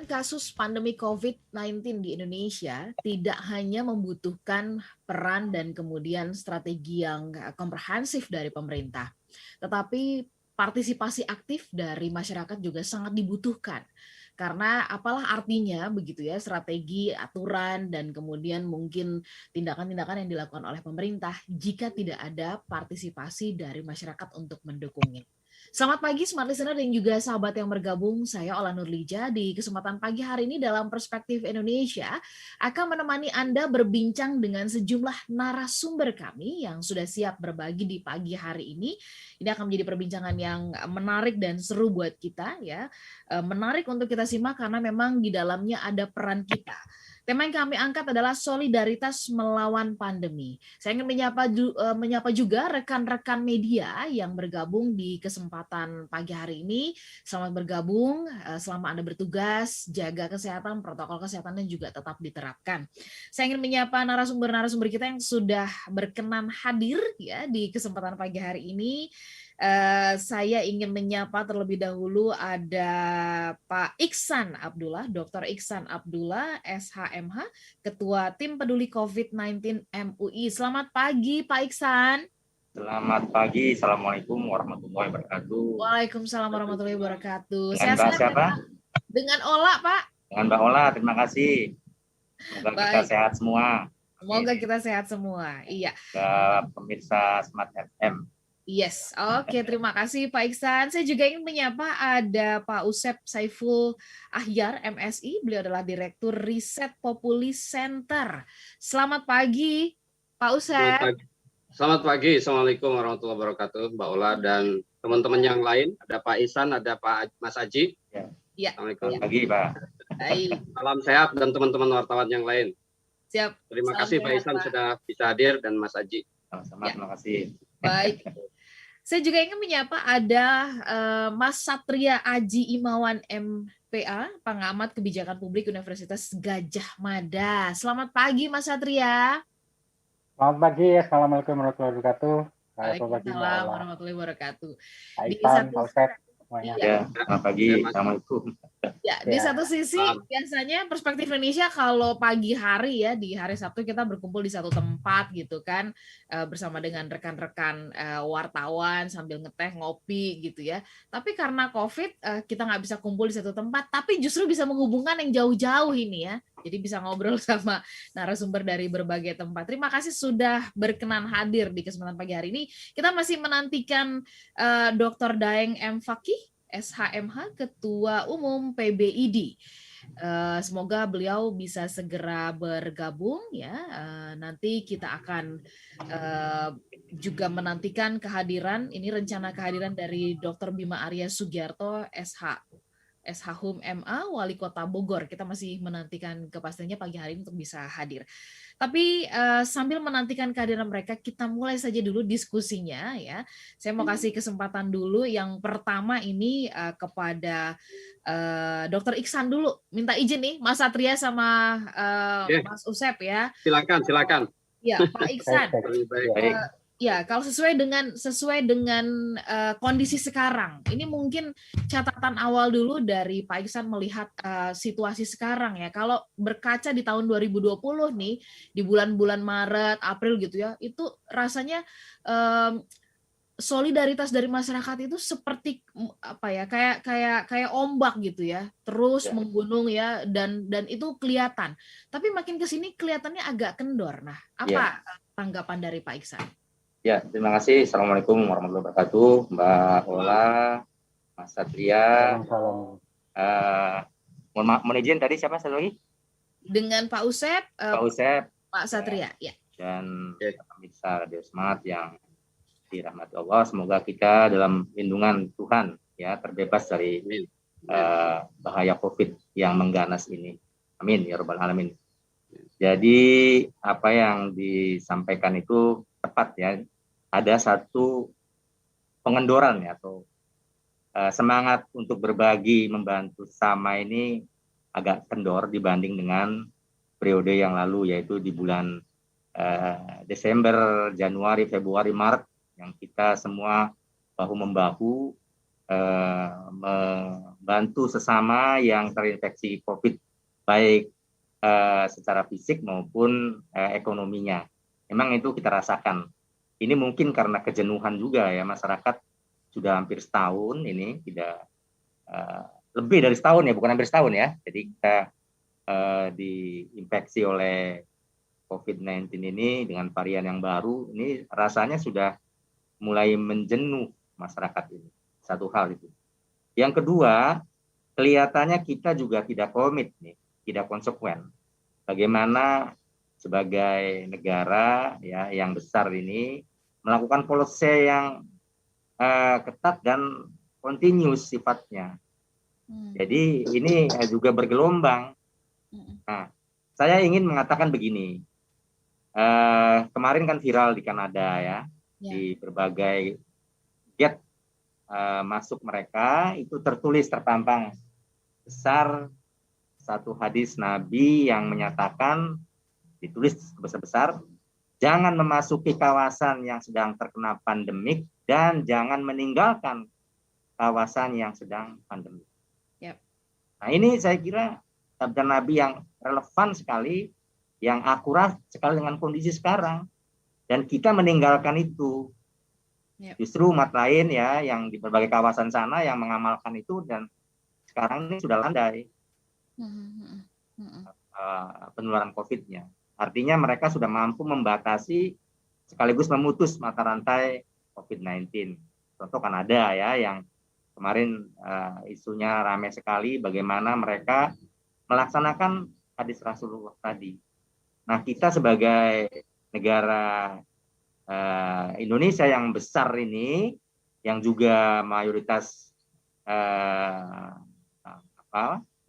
kasus pandemi COVID-19 di Indonesia tidak hanya membutuhkan peran dan kemudian strategi yang komprehensif dari pemerintah, tetapi partisipasi aktif dari masyarakat juga sangat dibutuhkan. Karena apalah artinya begitu ya strategi, aturan, dan kemudian mungkin tindakan-tindakan yang dilakukan oleh pemerintah jika tidak ada partisipasi dari masyarakat untuk mendukungnya. Selamat pagi Smart Listener dan juga sahabat yang bergabung. Saya Ola Nurlija di kesempatan pagi hari ini dalam Perspektif Indonesia akan menemani Anda berbincang dengan sejumlah narasumber kami yang sudah siap berbagi di pagi hari ini. Ini akan menjadi perbincangan yang menarik dan seru buat kita ya. Menarik untuk kita simak karena memang di dalamnya ada peran kita. Tema yang kami angkat adalah solidaritas melawan pandemi. Saya ingin menyapa juga rekan-rekan media yang bergabung di kesempatan pagi hari ini. Selamat bergabung, selama Anda bertugas, jaga kesehatan, protokol kesehatannya juga tetap diterapkan. Saya ingin menyapa narasumber-narasumber kita yang sudah berkenan hadir ya di kesempatan pagi hari ini. Saya ingin menyapa terlebih dahulu ada Pak Iksan Abdullah, Dr. Iksan Abdullah, SHMH, Ketua Tim Peduli COVID-19 MUI. Selamat pagi Pak Iksan. Selamat pagi, Assalamualaikum warahmatullahi wabarakatuh. Waalaikumsalam warahmatullahi wabarakatuh. Dengan Mbak siapa? Dengan Ola, Pak. Dengan Mbak Ola, terima kasih. Semoga kita sehat semua. Semoga kita sehat semua, iya. Ke pemirsa Smart FM. Yes, oke, terima kasih Pak Iksan. Saya juga ingin menyapa ada Pak Usep Saiful Ahyar, MSI. Beliau adalah Direktur Riset Populis Center. Selamat pagi, Pak Usep. Selamat pagi, Assalamualaikum warahmatullahi wabarakatuh, Mbak Ola dan teman-teman yang lain. Ada Pak Ihsan, ada Pak Mas Aji. Ya. Assalamualaikum. Selamat pagi, Pak. Baik. Salam sehat dan teman-teman wartawan yang lain. Siap. Terima kasih Pak Ihsan sudah bisa hadir dan Mas Aji. Sama-sama, terima kasih. Baik. Saya juga ingin menyapa ada Mas Satria Aji Imawan MPA, pengamat kebijakan publik Universitas Gadjah Mada. Selamat pagi Mas Satria. Selamat pagi, Assalamualaikum warahmatullahi wabarakatuh. Waalaikumsalam warahmatullahi wabarakatuh. Pak Ustaz, semuanya. Ya, selamat pagi, Assalamualaikum. Ya, di satu sisi biasanya Perspektif Indonesia kalau pagi hari ya, di hari Sabtu kita berkumpul di satu tempat gitu kan, bersama dengan rekan-rekan wartawan sambil ngeteh, ngopi gitu ya. Tapi karena COVID, kita nggak bisa kumpul di satu tempat, tapi justru bisa menghubungkan yang jauh-jauh ini ya. Jadi bisa ngobrol sama narasumber dari berbagai tempat. Terima kasih sudah berkenan hadir di kesempatan pagi hari ini. Kita masih menantikan Dr. Daeng M. Fakih, SHMH, Ketua Umum PBID. Semoga beliau bisa segera bergabung ya. Nanti kita akan juga menantikan kehadiran, ini rencana kehadiran dari Dr. Bima Arya Sugiarto, SHUM MA, Wali Kota Bogor. Kita masih menantikan kepastiannya pagi hari ini untuk bisa hadir. Tapi sambil menantikan kehadiran mereka, kita mulai saja dulu diskusinya ya. Saya mau kasih kesempatan dulu yang pertama ini kepada Dr. Iksan dulu. Minta izin nih, Mas Satria sama Mas Usep ya. Silakan. Ya, Pak Iksan. Baik. Ya, kalau sesuai dengan kondisi sekarang, ini mungkin catatan awal dulu dari Pak Iksan melihat situasi sekarang ya. Kalau berkaca di tahun 2020 nih, di bulan-bulan Maret, April gitu ya, itu rasanya solidaritas dari masyarakat itu seperti apa ya, kayak ombak gitu ya, terus menggunung ya, dan itu kelihatan. Tapi makin ke sini kelihatannya agak kendor. Nah, apa tanggapan dari Pak Iksan? Ya, terima kasih. Assalamualaikum warahmatullahi wabarakatuh, Mbak Ola, Mas Satria. Mohon izin tadi siapa satu lagi? Dengan Pak Usep, Pak Usep, Pak Satria, ya. Dan pemirsa Radio Smart yang dirahmati Allah. Semoga kita dalam lindungan Tuhan ya terbebas dari bahaya COVID yang mengganas ini. Amin ya rabbal alamin. Jadi apa yang disampaikan itu tepat ya. Ada satu pengendoran ya, atau semangat untuk berbagi, membantu sama ini agak kendor dibanding dengan periode yang lalu, yaitu di bulan Desember, Januari, Februari, Maret, yang kita semua bahu-membahu bantu sesama yang terinfeksi COVID, baik secara fisik maupun ekonominya. Memang itu kita rasakan. Ini mungkin karena kejenuhan juga ya, masyarakat sudah hampir setahun ini tidak lebih dari setahun ya, bukan hampir setahun ya. Jadi kita diinfeksi oleh COVID-19 ini dengan varian yang baru, ini rasanya sudah mulai menjenuh masyarakat ini. Satu hal itu. Yang kedua, kelihatannya kita juga tidak komit nih, tidak konsekuen. Bagaimana sebagai negara ya yang besar ini melakukan policy yang ketat dan continuous sifatnya. Jadi ini juga bergelombang. Nah, saya ingin mengatakan begini. Kemarin kan viral di Kanada ya, di berbagai gate masuk mereka itu tertulis terpampang besar satu hadis Nabi yang menyatakan, ditulis besar-besar, jangan memasuki kawasan yang sedang terkena pandemik dan jangan meninggalkan kawasan yang sedang pandemik. Nah ini saya kira sabda Nabi yang relevan sekali, yang akurat sekali dengan kondisi sekarang, dan kita meninggalkan itu. Justru umat lain ya yang di berbagai kawasan sana yang mengamalkan itu dan sekarang ini sudah landai penularan COVID-nya. Artinya mereka sudah mampu membatasi sekaligus memutus mata rantai COVID-19. Contoh Kanada ya yang kemarin isunya ramai sekali bagaimana mereka melaksanakan hadis Rasulullah tadi. Nah kita sebagai negara Indonesia yang besar ini, yang juga mayoritas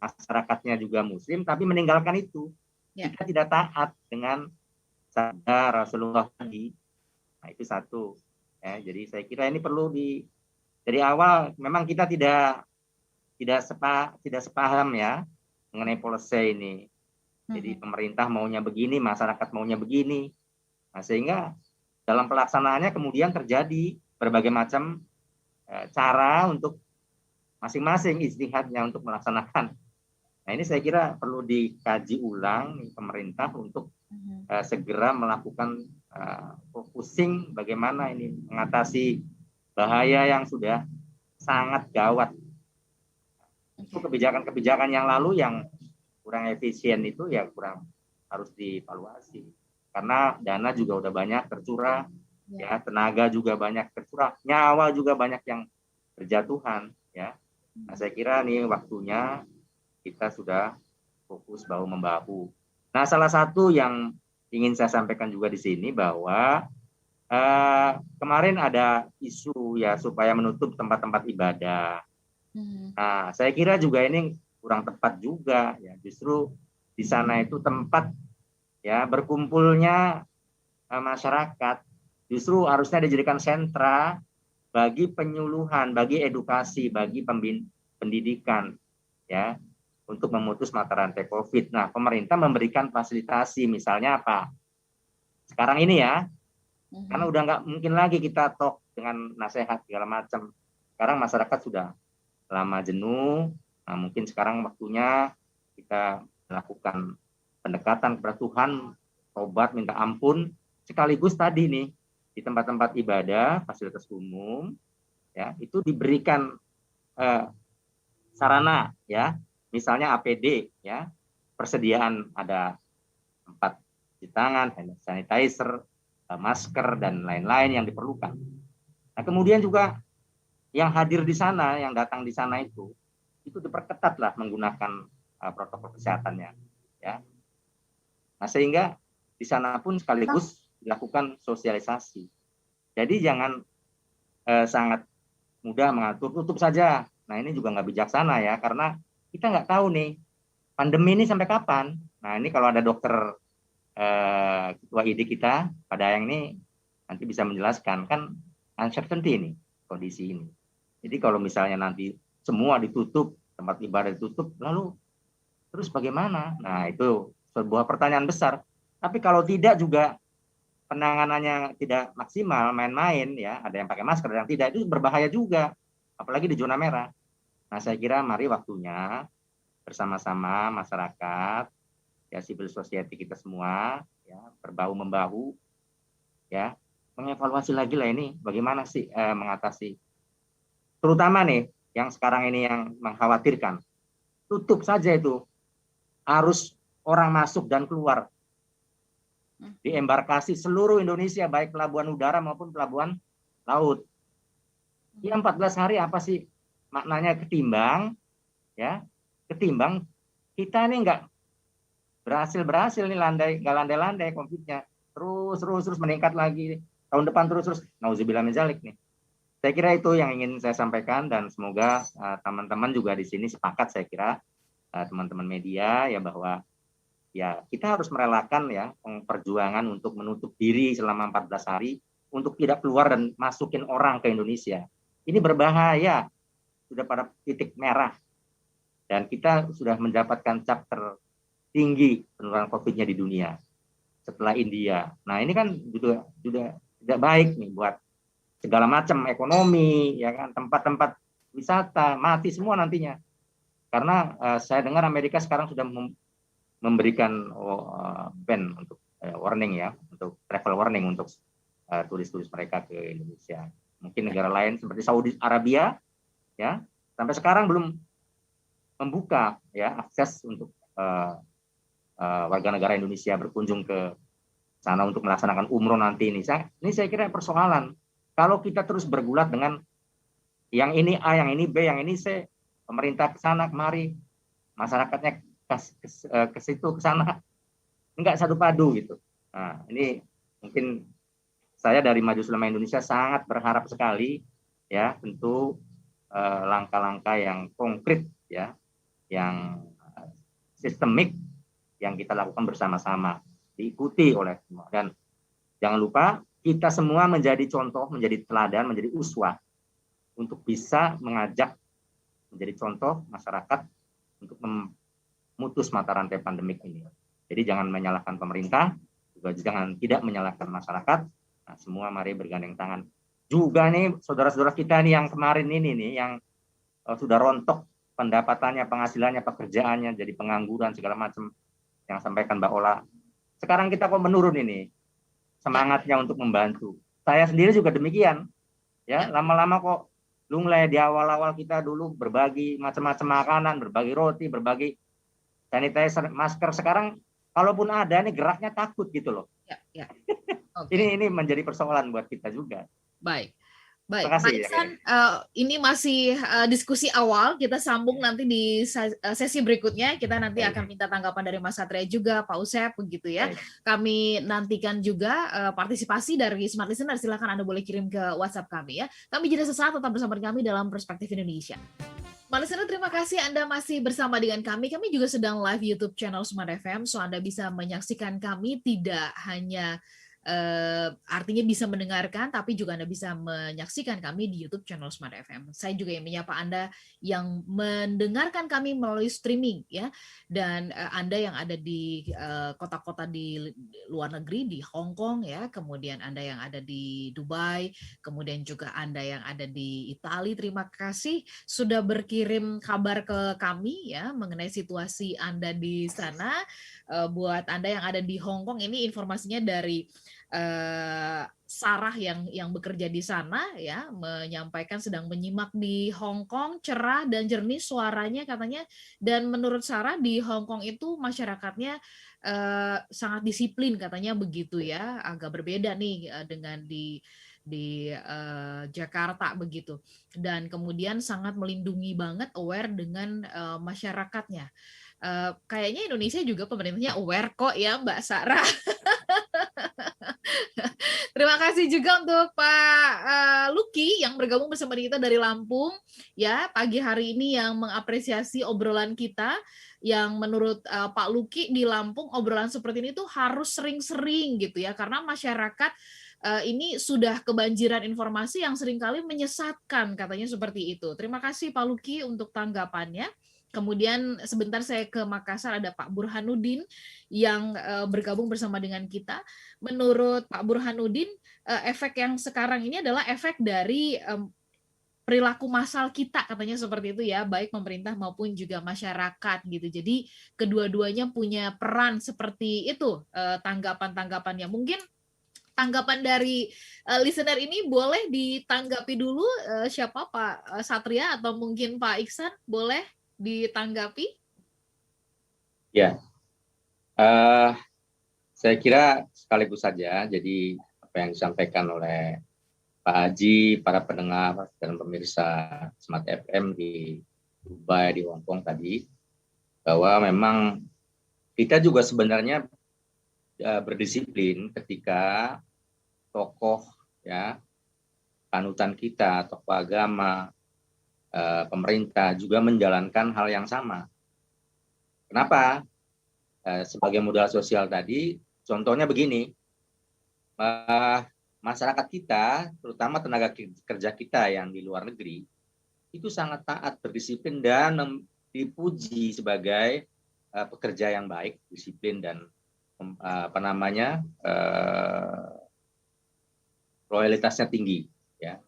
masyarakatnya juga Muslim, tapi meninggalkan itu. Kita tidak taat dengan sabda Rasulullah tadi. Nah itu satu. Ya, jadi saya kira ini perlu dari awal memang kita tidak sepaham ya mengenai policy ini. Jadi pemerintah maunya begini, masyarakat maunya begini. Nah, sehingga dalam pelaksanaannya kemudian terjadi berbagai macam cara untuk masing-masing ijtihadnya untuk melaksanakan. Nah, ini saya kira perlu dikaji ulang pemerintah untuk segera melakukan focusing bagaimana ini mengatasi bahaya yang sudah sangat gawat. Itu kebijakan-kebijakan yang lalu yang kurang efisien itu ya kurang harus dievaluasi. Karena dana juga udah banyak tercurah, ya tenaga juga banyak tercurah, nyawa juga banyak yang berjatuhan, ya. Nah, saya kira nih waktunya kita sudah fokus bahu membahu. Nah, salah satu yang ingin saya sampaikan juga di sini bahwa kemarin ada isu ya supaya menutup tempat-tempat ibadah. Nah, saya kira juga ini kurang tepat juga ya. Justru di sana itu tempat ya berkumpulnya masyarakat, justru harusnya dijadikan sentra bagi penyuluhan, bagi edukasi, bagi pendidikan ya untuk memutus mata rantai COVID. Nah, pemerintah memberikan fasilitasi, misalnya apa? Sekarang ini ya, karena udah nggak mungkin lagi kita talk dengan nasihat segala macam. Sekarang masyarakat sudah lama jenuh. Nah, mungkin sekarang waktunya kita melakukan pendekatan kepada Tuhan, tobat, minta ampun, sekaligus tadi nih di tempat-tempat ibadah, fasilitas umum, ya itu diberikan sarana, ya, misalnya APD, ya, persediaan ada tempat cuci tangan, hand sanitizer, masker dan lain-lain yang diperlukan. Nah, kemudian juga yang hadir di sana, yang datang di sana itu diperketatlah menggunakan protokol kesehatannya, ya. Nah, sehingga di sana pun sekaligus dilakukan sosialisasi. Jadi jangan sangat mudah mengatur, tutup saja. Nah, ini juga nggak bijaksana ya, karena kita nggak tahu nih pandemi ini sampai kapan. Nah, ini kalau ada dokter ketua ID kita, Pak Dayang ini nanti bisa menjelaskan, kan uncertainty ini, kondisi ini. Jadi kalau misalnya nanti semua ditutup, tempat ibadah ditutup, lalu terus bagaimana? Nah, itu sebuah pertanyaan besar. Tapi kalau tidak juga penanganannya tidak maksimal, main-main ya, ada yang pakai masker, ada yang tidak, itu berbahaya juga, apalagi di zona merah. Nah, saya kira mari waktunya bersama-sama masyarakat, ya civil society kita semua, ya berbahu membahu, ya mengevaluasi lagi lah ini bagaimana sih mengatasi, terutama nih yang sekarang ini yang mengkhawatirkan, tutup saja itu arus orang masuk dan keluar di embarkasi seluruh Indonesia, baik pelabuhan udara maupun pelabuhan laut. Ya 14 hari apa sih maknanya ketimbang, ya ketimbang kita ini nggak berhasil nih nggak landai-landai COVID-nya, terus meningkat lagi tahun depan terus nauzubillah min dzalik nih. Saya kira itu yang ingin saya sampaikan, dan semoga teman-teman juga di sini sepakat, saya kira teman-teman media, ya bahwa ya kita harus merelakan ya perjuangan untuk menutup diri selama 14 hari untuk tidak keluar dan masukin orang ke Indonesia. Ini berbahaya, sudah pada titik merah, dan kita sudah mendapatkan cap tertinggi penularan COVID-nya di dunia setelah India. Nah ini kan juga tidak baik nih buat segala macam ekonomi, ya kan, tempat-tempat wisata mati semua nantinya. Karena saya dengar Amerika sekarang sudah memberikan ban untuk warning ya, untuk travel warning untuk turis-turis mereka ke Indonesia. Mungkin negara lain seperti Saudi Arabia, ya sampai sekarang belum membuka ya akses untuk warga negara Indonesia berkunjung ke sana untuk melaksanakan umroh nanti ini. Saya kira persoalan. Kalau kita terus bergulat dengan yang ini A, yang ini B, yang ini C, pemerintah ke sana kemari, masyarakatnya ke situ ke sana, enggak satu padu gitu. Nah, ini mungkin saya dari Majelis Ulama Indonesia sangat berharap sekali ya, tentu langkah-langkah yang konkret ya, yang sistemik yang kita lakukan bersama-sama, diikuti oleh semua. Dan jangan lupa kita semua menjadi contoh, menjadi teladan, menjadi uswah untuk bisa mengajak, menjadi contoh masyarakat untuk memutus mata rantai pandemik ini. Jadi jangan menyalahkan pemerintah, juga jangan tidak menyalahkan masyarakat. Nah, semua mari bergandeng tangan. Juga nih saudara-saudara kita nih yang kemarin ini nih yang sudah rontok pendapatannya, penghasilannya, pekerjaannya, jadi pengangguran segala macam yang sampaikan Mbak Ola. Sekarang kita kok menurun ini semangatnya untuk membantu. Saya sendiri juga demikian. Ya, lama-lama kok lunglai. Di awal-awal kita dulu berbagi macam-macam makanan, berbagi roti, berbagi sanitizer, masker. Sekarang kalaupun ada nih geraknya takut gitu loh. Ya. Okay. Ini menjadi persoalan buat kita juga. Baik, Pak Ihsan, ini masih diskusi awal, kita sambung nanti di sesi berikutnya, kita nanti akan minta tanggapan dari Mas Satria juga, Pak Usep, begitu ya. Kami nantikan juga partisipasi dari Smart Listener, silakan Anda boleh kirim ke WhatsApp kami ya. Kami jeda sesaat, tetap bersama kami dalam Perspektif Indonesia. Smart Listener, terima kasih Anda masih bersama dengan kami. Kami juga sedang live YouTube channel Smart FM, so Anda bisa menyaksikan kami tidak hanya artinya bisa mendengarkan, tapi juga Anda bisa menyaksikan kami di YouTube channel Smart FM. Saya juga yang menyapa Anda yang mendengarkan kami melalui streaming ya, dan Anda yang ada di kota-kota di luar negeri, di Hong Kong ya, kemudian Anda yang ada di Dubai, kemudian juga Anda yang ada di Italia. Terima kasih sudah berkirim kabar ke kami ya mengenai situasi Anda di sana. Buat Anda yang ada di Hong Kong, ini informasinya dari Sarah yang bekerja di sana ya, menyampaikan sedang menyimak di Hong Kong, cerah dan jernih suaranya katanya, dan menurut Sarah di Hong Kong itu masyarakatnya sangat disiplin katanya begitu ya, agak berbeda nih dengan di Jakarta begitu, dan kemudian sangat melindungi banget, aware dengan masyarakatnya. Kayaknya Indonesia juga pemerintahnya aware kok ya Mbak Sarah. Terima kasih juga untuk Pak Luki yang bergabung bersama kita dari Lampung ya pagi hari ini, yang mengapresiasi obrolan kita, yang menurut Pak Luki di Lampung obrolan seperti ini tuh harus sering-sering gitu ya, karena masyarakat ini sudah kebanjiran informasi yang seringkali menyesatkan, katanya seperti itu. Terima kasih Pak Luki untuk tanggapannya. Kemudian sebentar saya ke Makassar, ada Pak Burhanuddin yang bergabung bersama dengan kita. Menurut Pak Burhanuddin, efek yang sekarang ini adalah efek dari perilaku massal kita, katanya seperti itu ya, baik pemerintah maupun juga masyarakat gitu. Jadi kedua-duanya punya peran seperti itu. Tanggapan-tanggapannya mungkin tanggapan dari listener ini boleh ditanggapi dulu. Siapa, Pak Satria atau mungkin Pak Iksan, boleh ditanggapi? Ya, saya kira sekaligus saja. Jadi apa yang disampaikan oleh Pak Haji, para pendengar dan pemirsa Smart FM di Dubai, di Hong Kong tadi, bahwa memang kita juga sebenarnya berdisiplin ketika tokoh ya panutan kita, tokoh agama, pemerintah juga menjalankan hal yang sama. Kenapa? Sebagai modal sosial tadi, contohnya begini, masyarakat kita, terutama tenaga kerja kita yang di luar negeri, itu sangat taat, berdisiplin, dan dipuji sebagai pekerja yang baik, disiplin, dan loyalitasnya tinggi. Ya.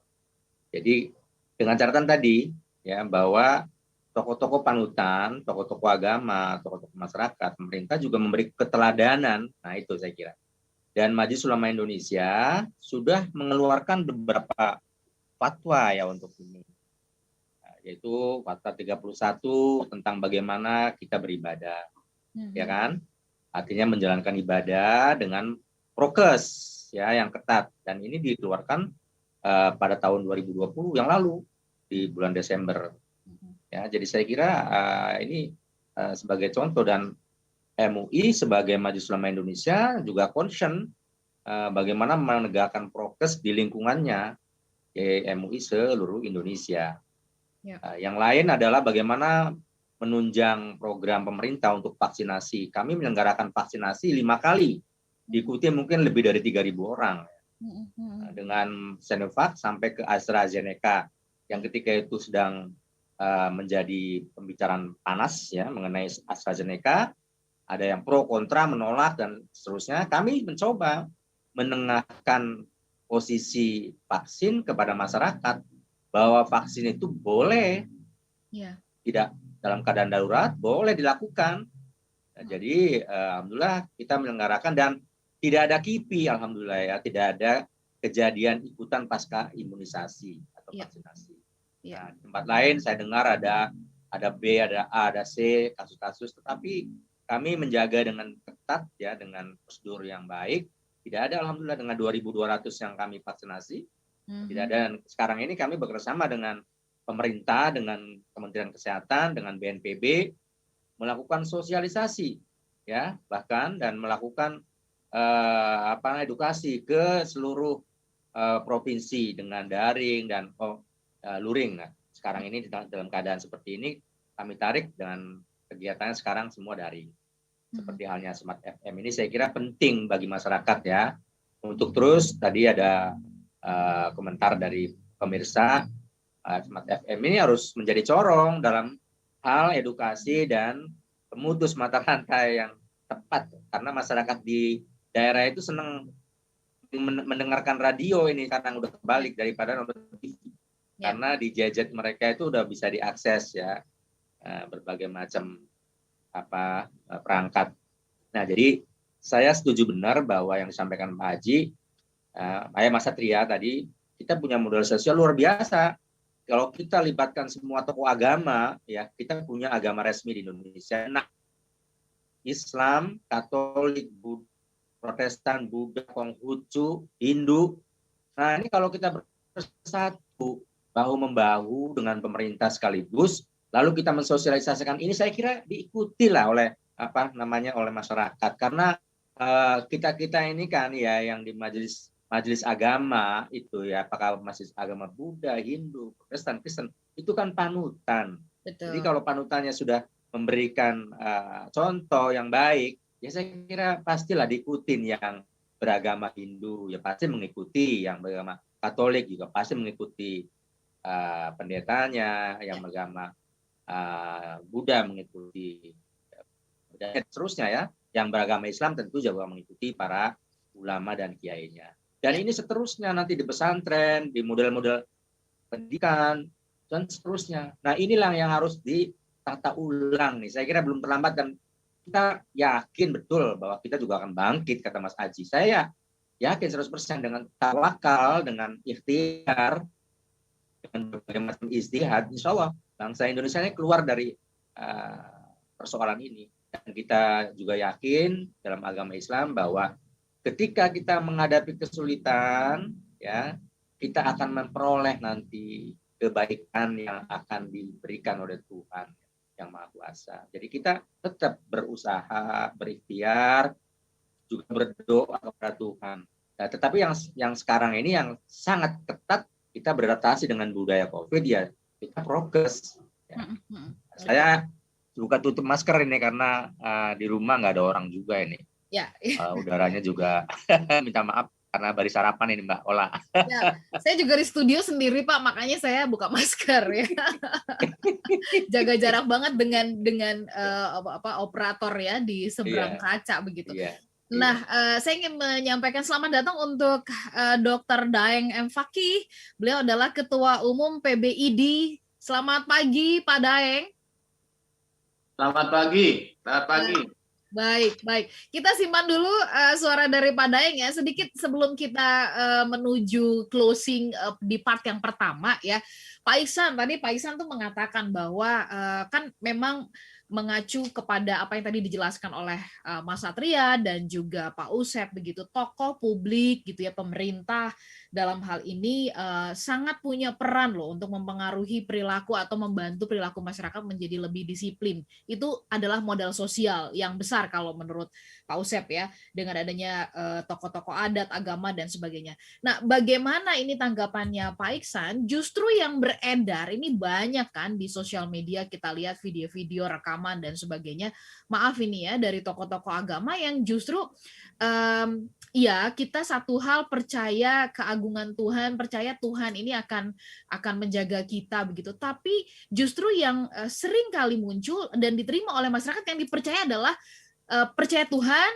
Jadi dengan catatan tadi, ya, bahwa tokoh-tokoh panutan, tokoh-tokoh agama, tokoh-tokoh masyarakat, pemerintah juga memberi keteladanan. Nah, itu saya kira. Dan Majelis Ulama Indonesia sudah mengeluarkan beberapa fatwa ya untuk ini. Yaitu fatwa 31 tentang bagaimana kita beribadah. Ya kan? Artinya menjalankan ibadah dengan prokes ya yang ketat, dan ini dikeluarkan pada tahun 2020 yang lalu di bulan Desember. Ya, jadi saya kira ini sebagai contoh, dan MUI sebagai Majelis Ulama Indonesia juga concern bagaimana menegakkan prokes di lingkungannya, MUI seluruh Indonesia. Ya. Yang lain adalah bagaimana menunjang program pemerintah untuk vaksinasi. Kami menyelenggarakan vaksinasi 5 kali, diikuti mungkin lebih dari 3.000 orang. Dengan Sinovac sampai ke AstraZeneca, yang ketika itu sedang menjadi pembicaraan panas ya mengenai AstraZeneca. Ada yang pro, kontra, menolak, dan seterusnya. Kami mencoba menengahkan posisi vaksin kepada masyarakat, bahwa vaksin itu boleh, tidak dalam keadaan darurat, boleh dilakukan. Nah, jadi alhamdulillah kita menyelenggarakan, dan tidak ada KIPI, alhamdulillah ya, tidak ada kejadian ikutan pasca imunisasi atau vaksinasi. Nah, di tempat lain saya dengar ada B, ada A, ada C, kasus-kasus, tetapi kami menjaga dengan ketat ya, dengan prosedur yang baik. Tidak ada, alhamdulillah, dengan 2.200 yang kami vaksinasi. Tidak ada. Dan sekarang ini kami bekerjasama dengan pemerintah, dengan Kementerian Kesehatan, dengan BNPB, melakukan sosialisasi ya, bahkan, dan melakukan edukasi ke seluruh provinsi dengan daring dan luring. Nah, sekarang ini dalam keadaan seperti ini, kami tarik dengan kegiatannya sekarang semua daring. Seperti halnya Smart FM ini, saya kira penting bagi masyarakat ya, untuk terus, tadi ada komentar dari pemirsa, Smart FM ini harus menjadi corong dalam hal edukasi dan memutus mata rantai yang tepat, karena masyarakat di daerah itu senang mendengarkan radio ini, sekarang udah kebalik daripada nonton TV. Karena di gadget mereka itu udah bisa diakses ya berbagai macam perangkat. Nah, jadi saya setuju benar bahwa yang disampaikan Pak Haji, Mas Satria tadi, kita punya modal sosial luar biasa. Kalau kita libatkan semua tokoh agama, ya, kita punya agama resmi di Indonesia. Nah, Islam, Katolik, Protestan, Buddha, Konghucu, Hindu. Nah, ini kalau kita bersatu, bahu-membahu dengan pemerintah sekaligus, lalu kita mensosialisasikan ini, saya kira diikutilah oleh oleh masyarakat, karena kita ini kan ya yang di majelis agama itu ya, apakah majelis agama Buddha, Hindu, Protestan, Kristen, itu kan panutan. Betul. Jadi kalau panutannya sudah memberikan contoh yang baik, ya saya kira pastilah diikutin. Yang beragama Hindu ya pasti mengikuti, yang beragama Katolik juga pasti mengikuti pendetanya, yang beragama Buddha mengikuti, dan seterusnya ya. Yang beragama Islam tentu juga mengikuti para ulama dan kiainya. Dan ini seterusnya nanti di pesantren, di model-model pendidikan, dan seterusnya. Nah, inilah yang harus ditata ulang nih. Saya kira belum terlambat dan kita yakin betul bahwa kita juga akan bangkit, kata Mas Aji. Saya yakin 100% dengan tawakal, dengan ikhtiar, dengan berbagai macam ijtihad, insya Allah bangsa Indonesia ini keluar dari persoalan ini. Dan kita juga yakin dalam agama Islam bahwa ketika kita menghadapi kesulitan, ya, kita akan memperoleh nanti kebaikan yang akan diberikan oleh Tuhan yang Maha Kuasa. Jadi kita tetap berusaha, berikhtiar, juga berdoa kepada Tuhan. Nah, tetapi yang sekarang ini yang sangat ketat, kita beradaptasi dengan budaya COVID, ya kita prokes. Ya. Saya buka tutup masker ini karena di rumah nggak ada orang juga ini. Ya. Udaranya juga minta maaf karena baru sarapan ini Mbak Ola. Ya, saya juga di studio sendiri Pak, makanya saya buka masker ya. Jaga jarak banget dengan operator ya di seberang kaca begitu. Nah, saya ingin menyampaikan selamat datang untuk Dr. Daeng M. Fakih. Beliau adalah Ketua Umum PBID. Selamat pagi Pak Daeng. Selamat pagi. Selamat pagi. Baik. Kita simpan dulu suara dari Pak Daeng ya. Sedikit sebelum kita menuju closing di part yang pertama ya. Pak Iksan tuh mengatakan bahwa kan memang mengacu kepada apa yang tadi dijelaskan oleh Mas Satria dan juga Pak Usep begitu, tokoh publik gitu ya, pemerintah dalam hal ini sangat punya peran loh untuk mempengaruhi perilaku atau membantu perilaku masyarakat menjadi lebih disiplin. Itu adalah modal sosial yang besar kalau menurut Pak Usep ya, dengan adanya tokoh-tokoh adat, agama dan sebagainya. Nah, bagaimana ini tanggapannya Pak Iksan? Justru yang beredar ini banyak kan di sosial media, kita lihat video-video rekaman dan sebagainya. Maaf ini ya, dari tokoh-tokoh agama yang justru ya kita satu hal percaya keagungan Tuhan, percaya Tuhan ini akan menjaga kita begitu. Tapi justru yang sering kali muncul dan diterima oleh masyarakat yang dipercaya adalah percaya Tuhan,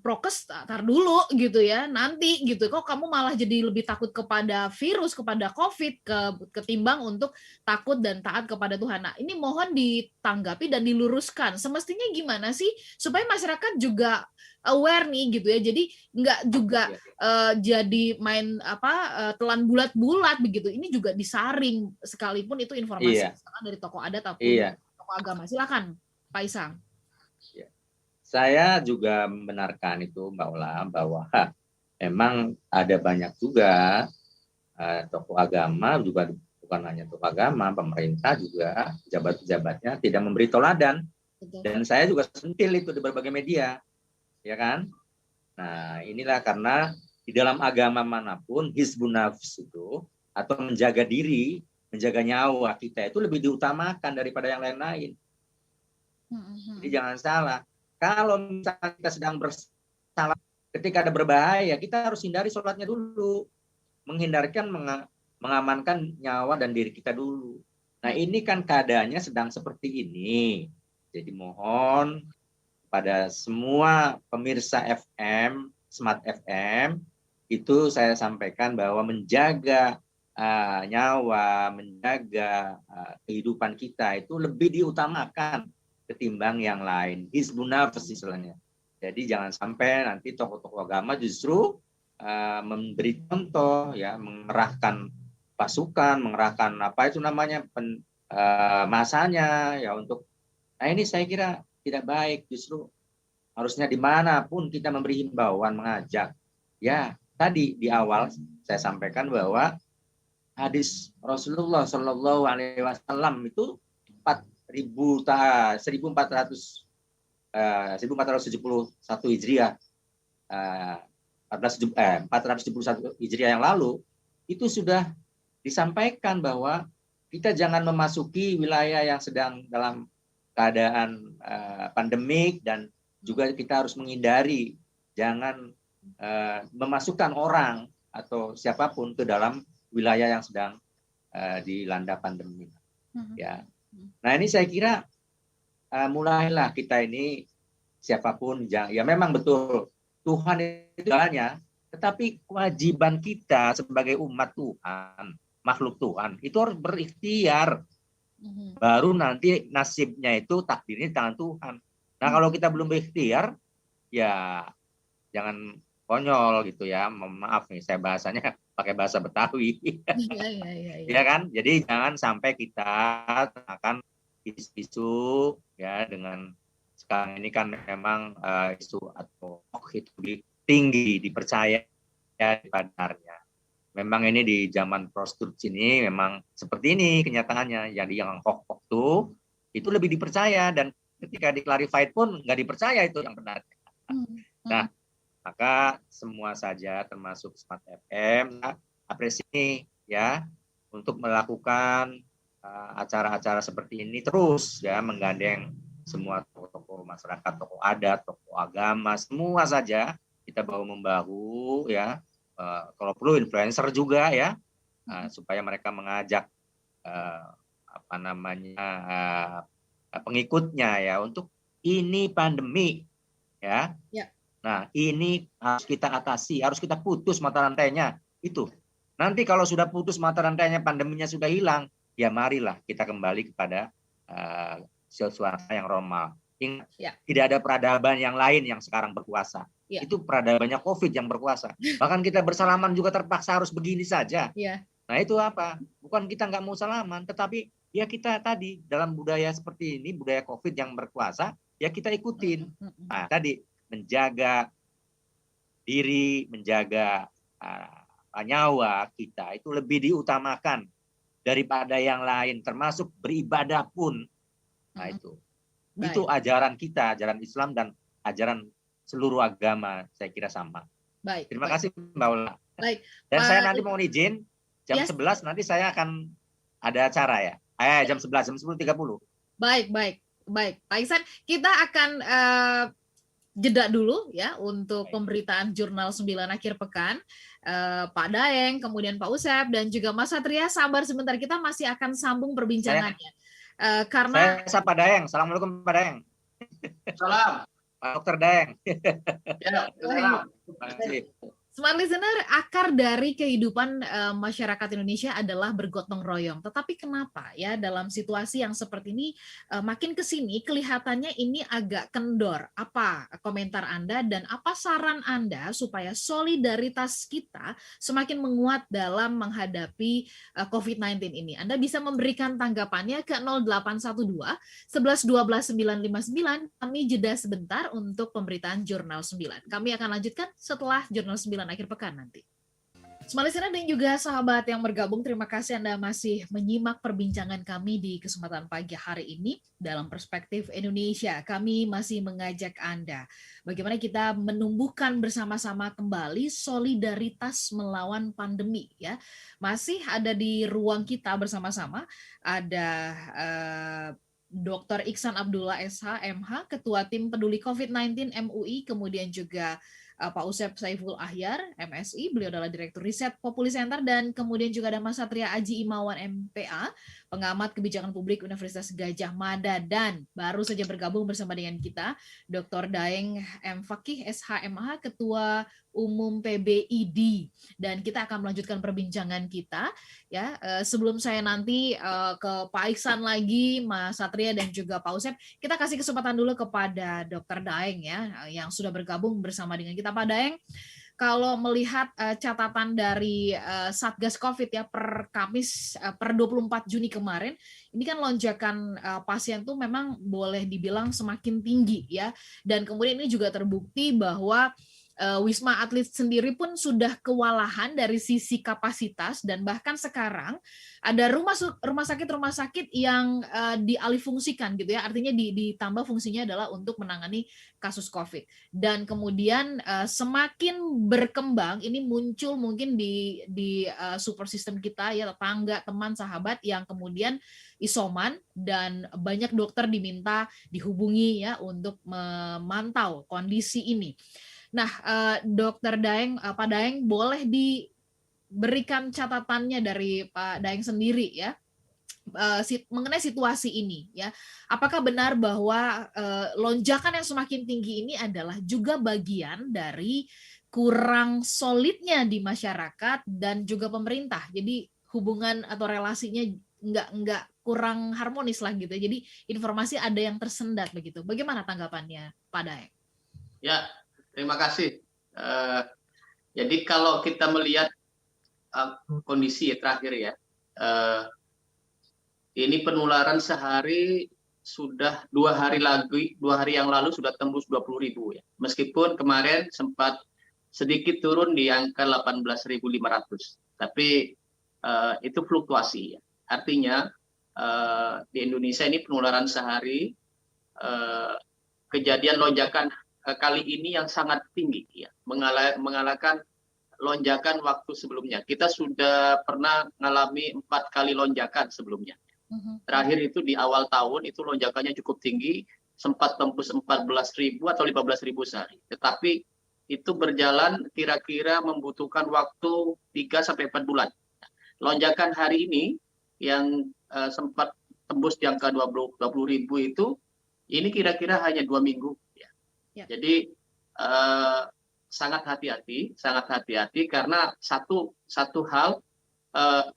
prokes tar dulu gitu ya, nanti gitu, kok kamu malah jadi lebih takut kepada virus, kepada COVID ketimbang untuk takut dan taat kepada Tuhan. Nah, ini mohon ditanggapi dan diluruskan. Semestinya gimana sih supaya masyarakat juga aware nih gitu ya, jadi nggak juga jadi main telan bulat-bulat begitu. Ini juga disaring sekalipun itu informasi dari tokoh adat ataupun tokoh agama. Silakan Pak Isang. Saya juga membenarkan itu Mbak Ola, bahwa memang ada banyak juga tokoh agama, juga bukan hanya tokoh agama, pemerintah juga, pejabat-pejabatnya tidak memberi teladan. Dan saya juga sentil itu di berbagai media, ya kan? Nah, inilah karena di dalam agama manapun, hizbun nafs itu, atau menjaga diri, menjaga nyawa kita itu lebih diutamakan daripada yang lain-lain. Jadi jangan salah. Kalau misalnya kita sedang bersalah, ketika ada berbahaya, kita harus hindari sholatnya dulu. Menghindarkan, mengamankan nyawa dan diri kita dulu. Nah, ini kan keadaannya sedang seperti ini. Jadi mohon pada semua pemirsa FM, Smart FM, itu saya sampaikan bahwa menjaga nyawa, menjaga kehidupan kita itu lebih diutamakan ketimbang yang lain. Hizbun nafs istilahnya. Jadi jangan sampai nanti tokoh-tokoh agama justru memberi contoh ya, mengerahkan pasukan, mengerahkan apa itu namanya masanya ya untuk. Nah, ini saya kira tidak baik. Justru harusnya dimanapun kita memberi himbauan, mengajak. Ya, tadi di awal saya sampaikan bahwa hadis Rasulullah Shallallahu Alaihi Wasallam itu 1471 Hijriah, 471 Hijriah yang lalu itu sudah disampaikan bahwa kita jangan memasuki wilayah yang sedang dalam keadaan pandemik, dan juga kita harus menghindari jangan memasukkan orang atau siapapun ke dalam wilayah yang sedang dilanda pandemi. Ya. Nah, ini saya kira mulailah kita ini siapapun ya memang betul Tuhan itu jalannya, tetapi kewajiban kita sebagai umat Tuhan makhluk Tuhan itu harus berikhtiar. Baru nanti nasibnya itu takdirnya di tangan Tuhan. Nah kalau kita belum berikhtiar, ya jangan konyol gitu ya. Maaf nih saya bahasanya pakai bahasa Betawi. Ya kan? Jadi jangan sampai kita akan isu-isu ya dengan sekarang ini kan memang isu atau itu tinggi dipercaya padarnya. Memang ini di zaman post-truth ini memang seperti ini kenyataannya. Jadi yang hoax itu lebih dipercaya dan ketika di-clarified pun nggak dipercaya itu yang benar. Nah, maka semua saja termasuk Smart FM apresiasi ya untuk melakukan acara-acara seperti ini terus ya menggandeng semua tokoh-tokoh masyarakat, tokoh adat, tokoh agama, semua saja kita bahu-membahu ya. Kalau perlu influencer juga ya, supaya mereka mengajak pengikutnya ya untuk ini pandemi ya. Nah ini harus kita atasi, harus kita putus mata rantainya itu. Nanti kalau sudah putus mata rantainya, pandeminya sudah hilang, ya marilah kita kembali kepada suasana yang normal. Ingat, tidak ada peradaban yang lain yang sekarang berkuasa. Itu peradabannya COVID yang berkuasa. Bahkan kita bersalaman juga terpaksa harus begini saja. Nah itu apa? Bukan kita nggak mau salaman, tetapi ya kita tadi dalam budaya seperti ini, budaya COVID yang berkuasa, ya kita ikutin. Nah tadi menjaga diri, menjaga nyawa kita itu lebih diutamakan daripada yang lain, termasuk beribadah pun. Nah itu ajaran kita, ajaran Islam dan ajaran seluruh agama saya kira sama. Terima kasih Mbak Ola. Dan saya nanti mau izin jam 11 nanti saya akan ada acara ya. Jam 11, jam 10.30. Baik. Pak Ihsan, kita akan jeda dulu ya untuk pemberitaan Jurnal 9 akhir pekan. Pak Daeng, kemudian Pak Usep dan juga Mas Satria, sabar sebentar, kita masih akan sambung perbincangannya. Karena saya Pak Daeng. Assalamualaikum Pak Daeng. Salam. Pak Dr. Daeng. Smart Listener, akar dari kehidupan masyarakat Indonesia adalah bergotong royong. Tetapi kenapa ya dalam situasi yang seperti ini makin ke sini kelihatannya ini agak kendor. Apa komentar Anda dan apa saran Anda supaya solidaritas kita semakin menguat dalam menghadapi COVID-19 ini? Anda bisa memberikan tanggapannya ke 0812 11 12 959. Kami jeda sebentar untuk pemberitaan Jurnal 9. Kami akan lanjutkan setelah Jurnal 9 akhir pekan nanti. Smart Listener dan juga sahabat yang bergabung, terima kasih Anda masih menyimak perbincangan kami di kesempatan pagi hari ini dalam Perspektif Indonesia. Kami masih mengajak Anda bagaimana kita menumbuhkan bersama-sama kembali solidaritas melawan pandemi ya. Masih ada di ruang kita bersama-sama ada Dr. Iksan Abdullah SH MH, Ketua Tim Peduli COVID-19 MUI, kemudian juga Pak Usep Saiful Ahyar, MSI, beliau adalah Direktur Riset Populi Center, dan kemudian juga ada Mas Satria Aji Imawan, MPA, pengamat kebijakan publik Universitas Gadjah Mada, dan baru saja bergabung bersama dengan kita, Dr. Daeng M. Fakih, SHMH, Ketua Umum PBID, dan kita akan melanjutkan perbincangan kita. Ya, sebelum saya nanti ke Pak Ihsan lagi, Mas Satria dan juga Pak Usep, kita kasih kesempatan dulu kepada Dr. Daeng ya, yang sudah bergabung bersama dengan kita. Pak Daeng, kalau melihat catatan dari Satgas COVID ya per Kamis per 24 Juni kemarin, ini kan lonjakan pasien tuh memang boleh dibilang semakin tinggi ya, dan kemudian ini juga terbukti bahwa Wisma Atlet sendiri pun sudah kewalahan dari sisi kapasitas, dan bahkan sekarang ada rumah sakit yang dialihfungsikan gitu ya, artinya ditambah fungsinya adalah untuk menangani kasus COVID. Dan kemudian semakin berkembang ini muncul mungkin di support system kita ya, tetangga, teman, sahabat yang kemudian isoman, dan banyak dokter diminta dihubungi ya untuk memantau kondisi ini. Nah, Dr. Daeng, Pak Daeng, boleh diberikan catatannya dari Pak Daeng sendiri ya mengenai situasi ini ya. Apakah benar bahwa lonjakan yang semakin tinggi ini adalah juga bagian dari kurang solidnya di masyarakat dan juga pemerintah? Jadi hubungan atau relasinya nggak kurang harmonis lah gitu. Jadi informasi ada yang tersendat begitu. Bagaimana tanggapannya Pak Daeng? Ya, terima kasih. Jadi kalau kita melihat kondisi terakhir ya, ini penularan sehari sudah 2 hari yang lalu sudah tembus 20.000 ya. Meskipun kemarin sempat sedikit turun di angka 18.500, tapi itu fluktuasi ya. Artinya di Indonesia ini penularan sehari, kejadian lonjakan kali ini yang sangat tinggi ya, mengalahkan lonjakan waktu sebelumnya. Kita sudah pernah mengalami 4 kali lonjakan sebelumnya. Terakhir itu di awal tahun itu lonjakannya cukup tinggi, sempat tembus 14.000 atau 15.000 sehari. Tetapi itu berjalan kira-kira membutuhkan waktu 3-4 bulan. Lonjakan hari ini yang sempat tembus di angka 20.000 itu, ini kira-kira hanya 2 minggu. Ya. Jadi sangat hati-hati karena satu hal,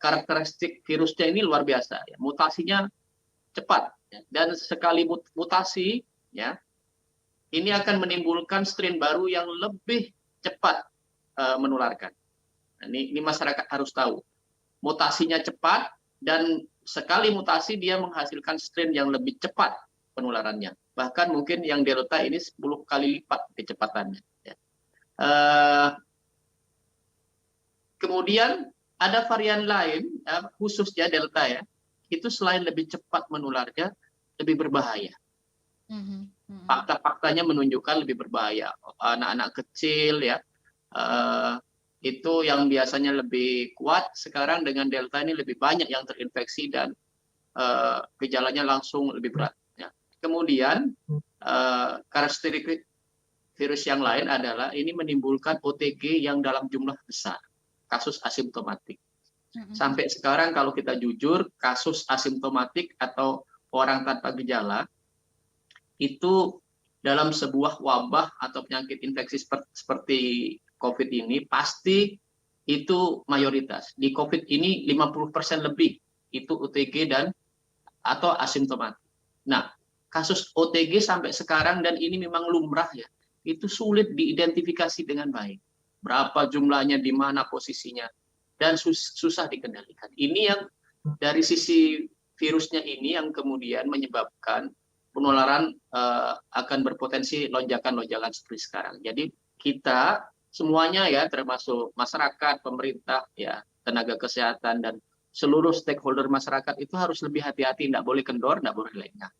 karakteristik virusnya ini luar biasa ya. Mutasinya cepat ya. Dan sekali mutasi ya, ini akan menimbulkan strain baru yang lebih cepat menularkan. Nah, ini masyarakat harus tahu, mutasinya cepat dan sekali mutasi dia menghasilkan strain yang lebih cepat penularannya, bahkan mungkin yang Delta ini 10 kali lipat kecepatannya ya. Kemudian ada varian lain, khususnya Delta ya, itu selain lebih cepat menularnya, lebih berbahaya. Fakta-faktanya menunjukkan lebih berbahaya. Anak-anak kecil ya, itu yang biasanya lebih kuat, sekarang dengan Delta ini lebih banyak yang terinfeksi dan gejalanya langsung lebih berat. Ya. Kemudian karakteristik virus yang lain adalah ini menimbulkan OTG yang dalam jumlah besar. Kasus asimptomatik. Sampai sekarang kalau kita jujur, kasus asimptomatik atau orang tanpa gejala itu dalam sebuah wabah atau penyakit infeksi seperti COVID ini pasti itu mayoritas. Di COVID ini 50% lebih itu OTG dan atau asimptomatik. Nah, kasus OTG sampai sekarang dan ini memang lumrah ya, itu sulit diidentifikasi dengan baik. Berapa jumlahnya, di mana posisinya, dan susah dikendalikan. Ini yang dari sisi virusnya ini yang kemudian menyebabkan penularan akan berpotensi lonjakan-lonjakan seperti sekarang. Jadi kita semuanya ya, termasuk masyarakat, pemerintah, ya, tenaga kesehatan dan seluruh stakeholder masyarakat itu harus lebih hati-hati, tidak boleh kendor, tidak boleh lengah.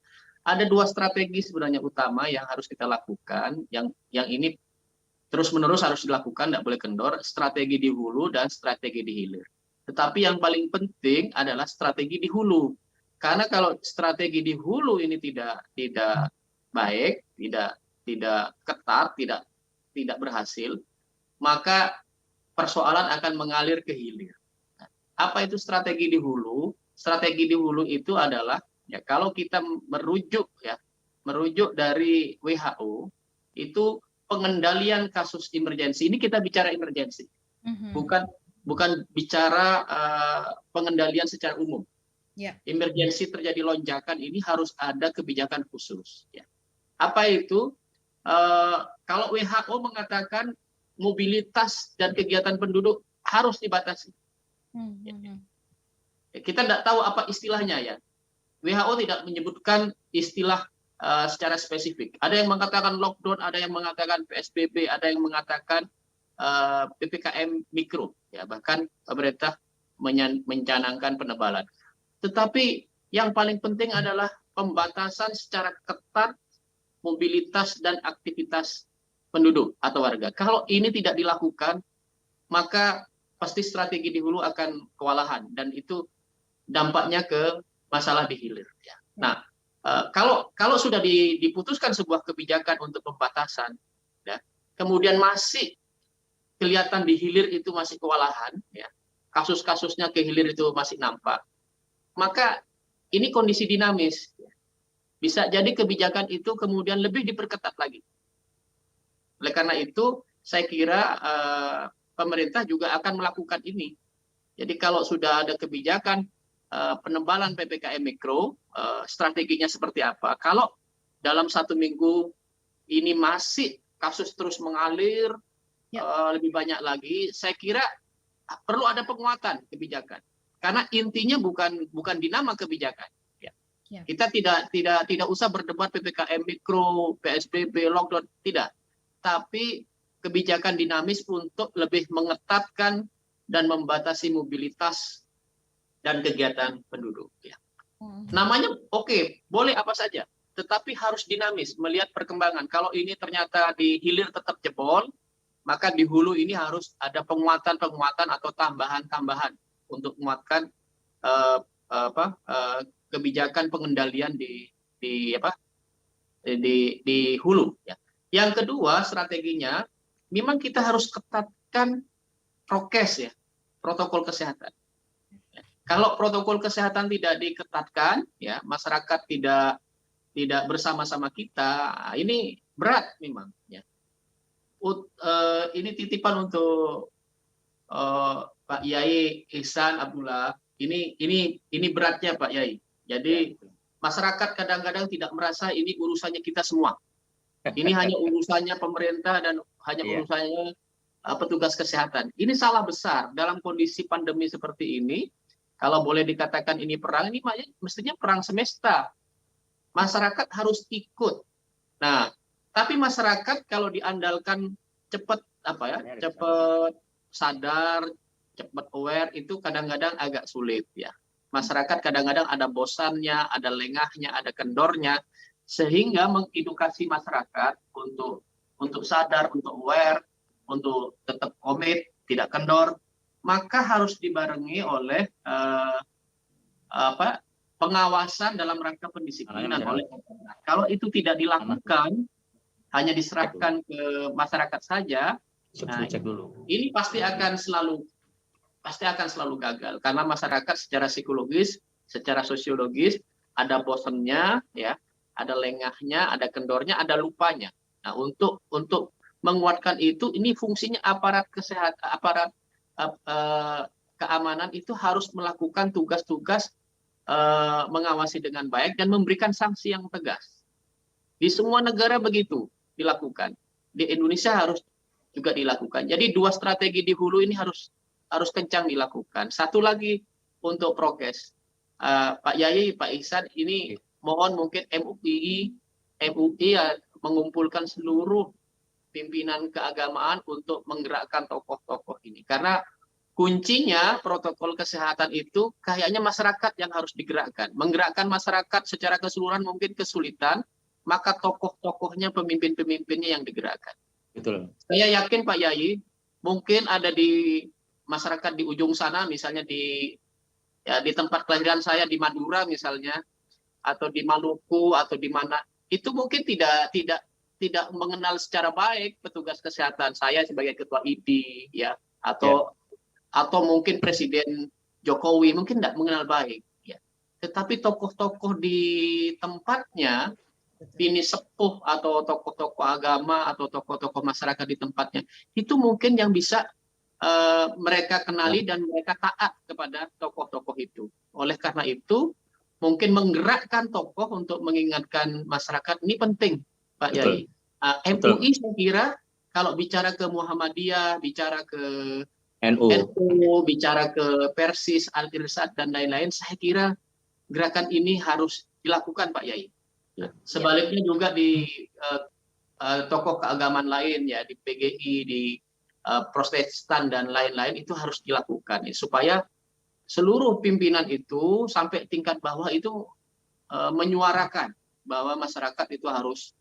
Ada 2 strategi sebenarnya utama yang harus kita lakukan, yang ini terus-menerus harus dilakukan, tidak boleh kendor, strategi di hulu dan strategi di hilir. Tetapi yang paling penting adalah strategi di hulu. Karena kalau strategi di hulu ini tidak baik, tidak ketat, tidak berhasil, maka persoalan akan mengalir ke hilir. Apa itu strategi di hulu? Strategi di hulu itu adalah ya, kalau kita merujuk dari WHO itu pengendalian kasus emergensi. Ini kita bicara emergensi, bukan bicara pengendalian secara umum. Yeah. Emergensi terjadi lonjakan ini harus ada kebijakan khusus. Ya. Apa itu? Kalau WHO mengatakan mobilitas dan kegiatan penduduk harus dibatasi. Kita tidak tahu apa istilahnya ya. WHO tidak menyebutkan istilah secara spesifik. Ada yang mengatakan lockdown, ada yang mengatakan PSBB, ada yang mengatakan PPKM mikro. Ya, bahkan pemerintah mencanangkan penebalan. Tetapi yang paling penting adalah pembatasan secara ketat mobilitas dan aktivitas penduduk atau warga. Kalau ini tidak dilakukan, maka pasti strategi di hulu akan kewalahan dan itu dampaknya ke masalah di hilir. Ya. Nah, kalau sudah diputuskan sebuah kebijakan untuk pembatasan, ya, kemudian masih kelihatan di hilir itu masih kewalahan, ya, kasus-kasusnya ke hilir itu masih nampak, maka ini kondisi dinamis. Ya. Bisa jadi kebijakan itu kemudian lebih diperketat lagi. Oleh karena itu, saya kira pemerintah juga akan melakukan ini. Jadi kalau sudah ada kebijakan penebalan PPKM Mikro, strateginya seperti apa? Kalau dalam 1 minggu ini masih kasus terus mengalir, lebih banyak lagi, saya kira perlu ada penguatan kebijakan. Karena intinya bukan di nama kebijakan. Kita tidak usah berdebat PPKM Mikro, PSBB, lockdown, tidak. Tapi kebijakan dinamis untuk lebih mengetatkan dan membatasi mobilitas dan kegiatan penduduk. Namanya oke, boleh apa saja, tetapi harus dinamis melihat perkembangan. Kalau ini ternyata di hilir tetap jebol, maka di hulu ini harus ada penguatan-penguatan atau tambahan-tambahan untuk menguatkan kebijakan pengendalian di hulu. Yang kedua strateginya, memang kita harus ketatkan prokes, protokol kesehatan. Kalau protokol kesehatan tidak diketatkan, masyarakat tidak bersama-sama kita, ini berat memang. Ini titipan untuk Pak Yai Ihsan Abdullah. Ini beratnya Pak Yai. Jadi masyarakat kadang-kadang tidak merasa ini urusannya kita semua. Ini hanya urusannya pemerintah dan hanya urusannya petugas kesehatan. Ini salah besar dalam kondisi pandemi seperti ini. Kalau boleh dikatakan ini perang, ini mestinya perang semesta. Masyarakat harus ikut. Nah, tapi masyarakat kalau diandalkan cepat sadar, cepat aware, itu kadang-kadang agak sulit Masyarakat kadang-kadang ada bosannya, ada lengahnya, ada kendornya, sehingga mengedukasi masyarakat untuk sadar, untuk aware, untuk tetap komit, tidak kendor, maka harus dibarengi oleh pengawasan dalam rangka pendisiplinan oleh pemerintah. Kalau itu tidak dilakukan, hanya diserahkan ke masyarakat saja, ini pasti akan selalu gagal, karena masyarakat secara psikologis, secara sosiologis ada bosannya, ada lengahnya, ada kendornya, ada lupanya. Nah, untuk menguatkan itu, ini fungsinya aparat kesehatan, aparat keamanan itu harus melakukan tugas-tugas mengawasi dengan baik dan memberikan sanksi yang tegas. Di semua negara begitu dilakukan. Di Indonesia harus juga dilakukan. Jadi 2 strategi di hulu ini harus kencang dilakukan. Satu lagi untuk prokes. Pak Yai, Pak Ihsan, ini mohon mungkin MUI mengumpulkan seluruh pimpinan keagamaan untuk menggerakkan tokoh-tokoh ini. Karena kuncinya protokol kesehatan itu kayaknya masyarakat yang harus digerakkan. Menggerakkan masyarakat secara keseluruhan mungkin kesulitan, maka tokoh-tokohnya, pemimpin-pemimpinnya yang digerakkan. Betul. Saya yakin Pak Yai, mungkin ada di masyarakat di ujung sana, misalnya di tempat kelahiran saya di Madura misalnya, atau di Maluku atau di mana, itu mungkin tidak mengenal secara baik petugas kesehatan. Saya sebagai ketua IDI atau mungkin Presiden Jokowi mungkin tidak mengenal baik. Tetapi tokoh-tokoh di tempatnya, ini sepuh atau tokoh-tokoh agama atau tokoh-tokoh masyarakat di tempatnya, itu mungkin yang bisa mereka kenali dan mereka taat kepada tokoh-tokoh itu. Oleh karena itu, mungkin menggerakkan tokoh untuk mengingatkan masyarakat ini penting, Pak Yai. MUI saya kira kalau bicara ke Muhammadiyah, bicara ke NU, bicara ke Persis, Al-Irsad dan lain-lain, saya kira gerakan ini harus dilakukan, Pak Yai. Sebaliknya juga di tokoh keagamaan lain, di PGI, di Protestan dan lain-lain, itu harus dilakukan supaya seluruh pimpinan itu sampai tingkat bawah itu menyuarakan bahwa masyarakat itu harus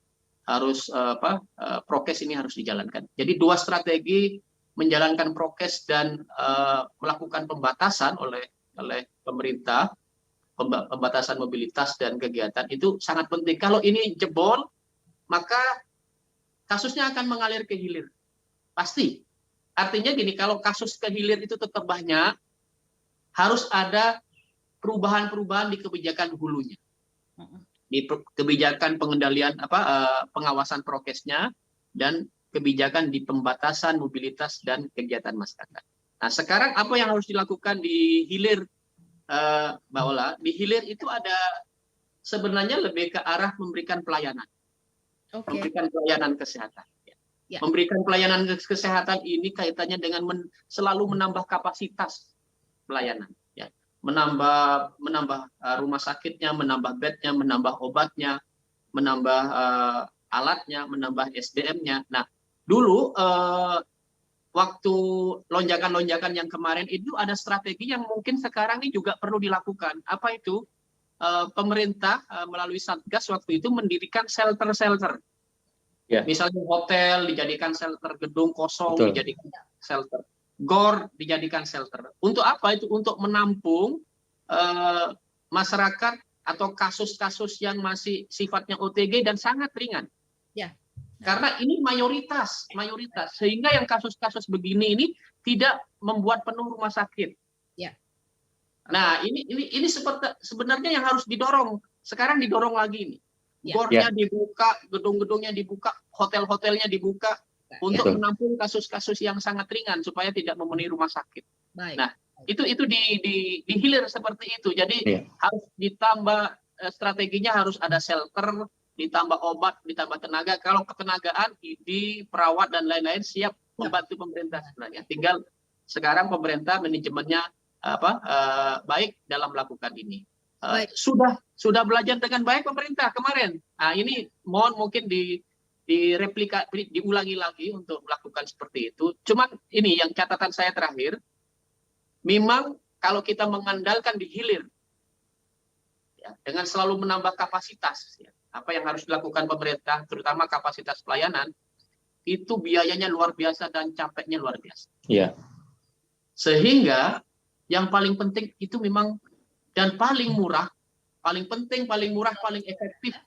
prokes ini harus dijalankan. Jadi 2 strategi, menjalankan prokes dan melakukan pembatasan oleh pemerintah, pembatasan mobilitas dan kegiatan itu sangat penting. Kalau ini jebol, maka kasusnya akan mengalir ke hilir. Pasti. Artinya gini, kalau kasus ke hilir itu tetap banyak, harus ada perubahan-perubahan di kebijakan hulunya. Di kebijakan pengendalian pengawasan prokesnya dan kebijakan di pembatasan mobilitas dan kegiatan masyarakat. Nah, sekarang apa yang harus dilakukan di hilir, Mbak Ola? Di hilir itu ada sebenarnya lebih ke arah memberikan pelayanan, memberikan pelayanan kesehatan. Ya. Memberikan pelayanan kesehatan ini kaitannya dengan selalu menambah kapasitas pelayanan, ya. Menambah rumah sakitnya, menambah bednya, menambah obatnya, menambah alatnya, menambah SDM-nya. Nah, dulu waktu lonjakan-lonjakan yang kemarin itu ada strategi yang mungkin sekarang ini juga perlu dilakukan. Apa itu? Pemerintah melalui Satgas waktu itu mendirikan shelter-shelter. Ya. Misalnya hotel dijadikan shelter, gedung kosong Betul. dijadikan shelter, gor dijadikan shelter. Untuk apa itu? Untuk menampung masyarakat atau kasus-kasus yang masih sifatnya OTG dan sangat ringan. Ya. Karena ini mayoritas, sehingga yang kasus-kasus begini ini tidak membuat penuh rumah sakit. Ya. Nah, ini sebenarnya yang harus didorong. Sekarang didorong lagi ini. Ya. Gornya dibuka, gedung-gedungnya dibuka, hotel-hotelnya dibuka untuk Betul. menampung kasus-kasus yang sangat ringan supaya tidak memenuhi rumah sakit. Baik. Nah, itu di hilir seperti itu. Jadi harus ditambah strateginya, harus ada shelter, ditambah obat, ditambah tenaga. Kalau ketenagaan, ID, perawat dan lain-lain siap membantu pemerintah sebenarnya. Tinggal sekarang pemerintah manajemennya baik dalam melakukan ini. Sudah belajar dengan baik pemerintah kemarin. Nah, ini mohon mungkin diulangi lagi untuk melakukan seperti itu. Cuman ini yang catatan saya terakhir, memang kalau kita mengandalkan di hilir, ya, dengan selalu menambah kapasitas, ya, apa yang harus dilakukan pemerintah, terutama kapasitas pelayanan, itu biayanya luar biasa dan capeknya luar biasa. Iya. Sehingga yang paling penting itu memang dan paling murah, paling penting, paling murah, paling efektif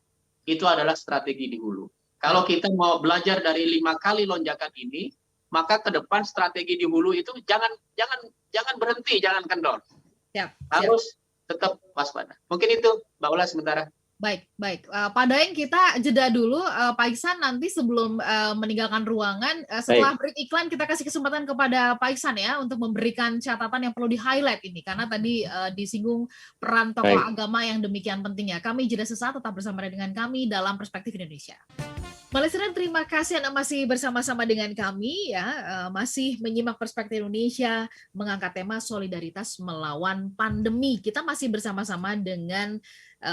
itu adalah strategi di hulu. Kalau kita mau belajar dari 5 kali lonjakan ini, maka ke depan strategi di hulu itu jangan berhenti, jangan kendor. Harus tetap waspada. Mungkin itu, Mbak Ola sementara. Baik. Pak Daeng, kita jeda dulu. Pak Iksan nanti sebelum meninggalkan ruangan, setelah break iklan kita kasih kesempatan kepada Pak Iksan ya untuk memberikan catatan yang perlu di-highlight ini, karena tadi disinggung peran tokoh agama yang demikian pentingnya. Kami jeda sesaat, tetap bersama dengan kami dalam Perspektif Indonesia. Malaysia, terima kasih Anda masih bersama-sama dengan kami ya, masih menyimak Perspektif Indonesia mengangkat tema solidaritas melawan pandemi. Kita masih bersama-sama dengan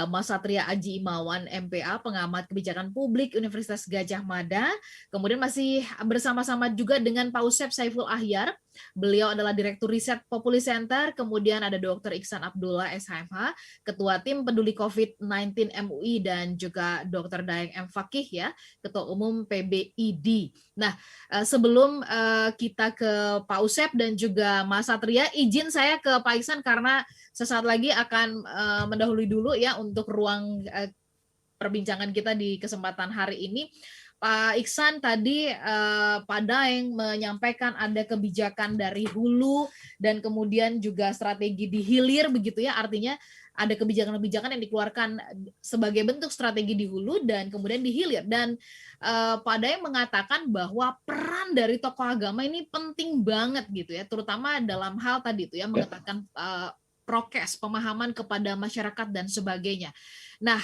Mas Satria Aji Imawan, MPA, pengamat kebijakan publik Universitas Gadjah Mada. Kemudian masih bersama-sama juga dengan Pak Usep Saiful Ahyar. Beliau adalah Direktur Riset Populi Center. Kemudian ada Dr. Iksan Abdullah, SHMH, Ketua Tim Peduli COVID-19 MUI, dan juga Dr. Daeng M. Fakih ya, Ketua Umum PBID. Nah, sebelum kita ke Pak Usep dan juga Mas Satria, izin saya ke Pak Iksan karena sesaat lagi akan mendahului dulu ya untuk ruang perbincangan kita di kesempatan hari ini. Pak Iksan, tadi Pak Daeng menyampaikan ada kebijakan dari hulu dan kemudian juga strategi di hilir begitu ya, artinya ada kebijakan-kebijakan yang dikeluarkan sebagai bentuk strategi di hulu dan kemudian di hilir. Dan Pak Daeng mengatakan bahwa peran dari tokoh agama ini penting banget gitu ya, terutama dalam hal tadi itu ya mengatakan prokes, pemahaman kepada masyarakat dan sebagainya. Nah,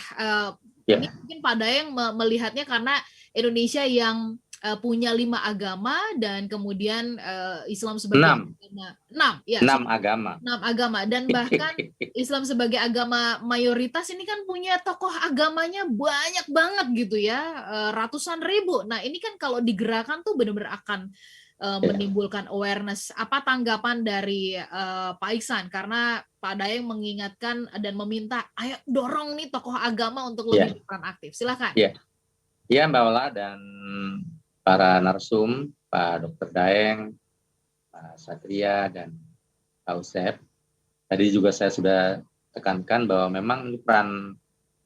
ini mungkin Pak Daeng melihatnya karena Indonesia yang punya 5 agama dan kemudian Islam sebagai 6 agama dan bahkan Islam sebagai agama mayoritas ini kan punya tokoh agamanya banyak banget gitu ya, ratusan ribu. Nah, ini kan kalau digerakkan tuh benar-benar akan menimbulkan awareness. Apa tanggapan dari Pak Iksan? Karena Pak Daeng mengingatkan dan meminta, ayo dorong nih tokoh agama untuk lebih berperan aktif. Silakan. Ya, Mbak Ola dan para narsum, Pak Dr. Daeng, Pak Satria, dan Pak Usep. Tadi juga saya sudah tekankan bahwa memang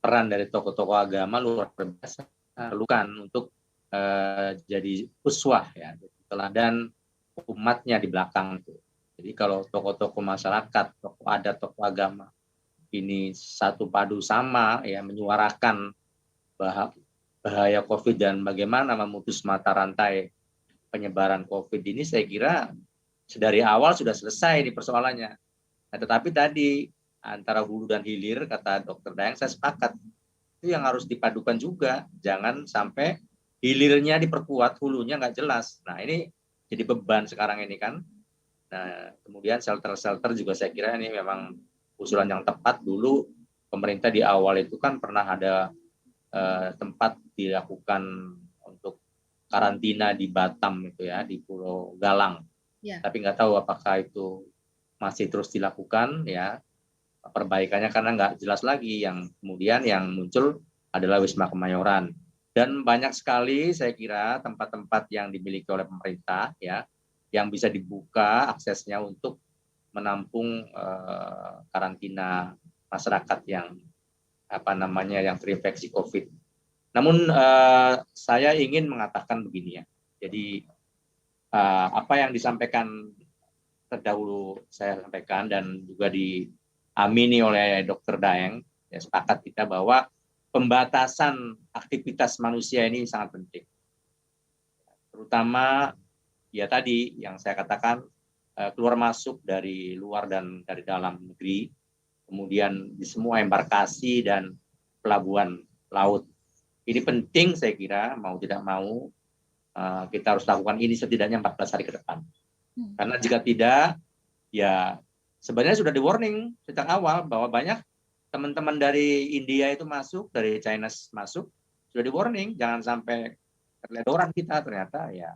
peran dari tokoh-tokoh agama luar biasa untuk jadi uswah ya, teladan umatnya di belakang itu. Jadi kalau tokoh-tokoh masyarakat, tokoh adat, tokoh agama ini satu padu sama ya menyuarakan bahaya COVID dan bagaimana memutus mata rantai penyebaran COVID ini, saya kira Dari awal sudah selesai ini persoalannya. Nah, tetapi tadi antara hulu dan hilir, kata Dokter Dayang, saya sepakat. Itu yang harus dipadukan juga. Jangan sampai hilirnya diperkuat, hulunya nggak jelas. Nah, ini jadi beban sekarang ini kan. Nah, kemudian shelter-shelter juga saya kira ini memang usulan yang tepat. Dulu pemerintah di awal itu kan pernah ada tempat dilakukan untuk karantina di Batam itu ya, di Pulau Galang. Ya. Tapi nggak tahu apakah itu masih terus dilakukan ya, perbaikannya karena nggak jelas lagi. Yang kemudian yang muncul adalah Wisma Kemayoran. Dan banyak sekali saya kira tempat-tempat yang dimiliki oleh pemerintah ya, yang bisa dibuka aksesnya untuk menampung karantina masyarakat yang yang terinfeksi COVID. Namun saya ingin mengatakan begini ya. Jadi apa yang disampaikan terdahulu saya sampaikan dan juga diamini oleh Dr. Daeng, ya sepakat kita bahwa pembatasan aktivitas manusia ini sangat penting. Terutama ya tadi yang saya katakan keluar masuk dari luar dan dari dalam negeri, kemudian di semua embarkasi dan pelabuhan laut. Ini penting saya kira, mau tidak mau kita harus lakukan ini setidaknya 14 hari ke depan. Karena jika tidak, ya sebenarnya sudah di-warning sejak awal bahwa banyak teman-teman dari India itu masuk, dari China masuk, sudah di-warning, jangan sampai terledoran kita ternyata ya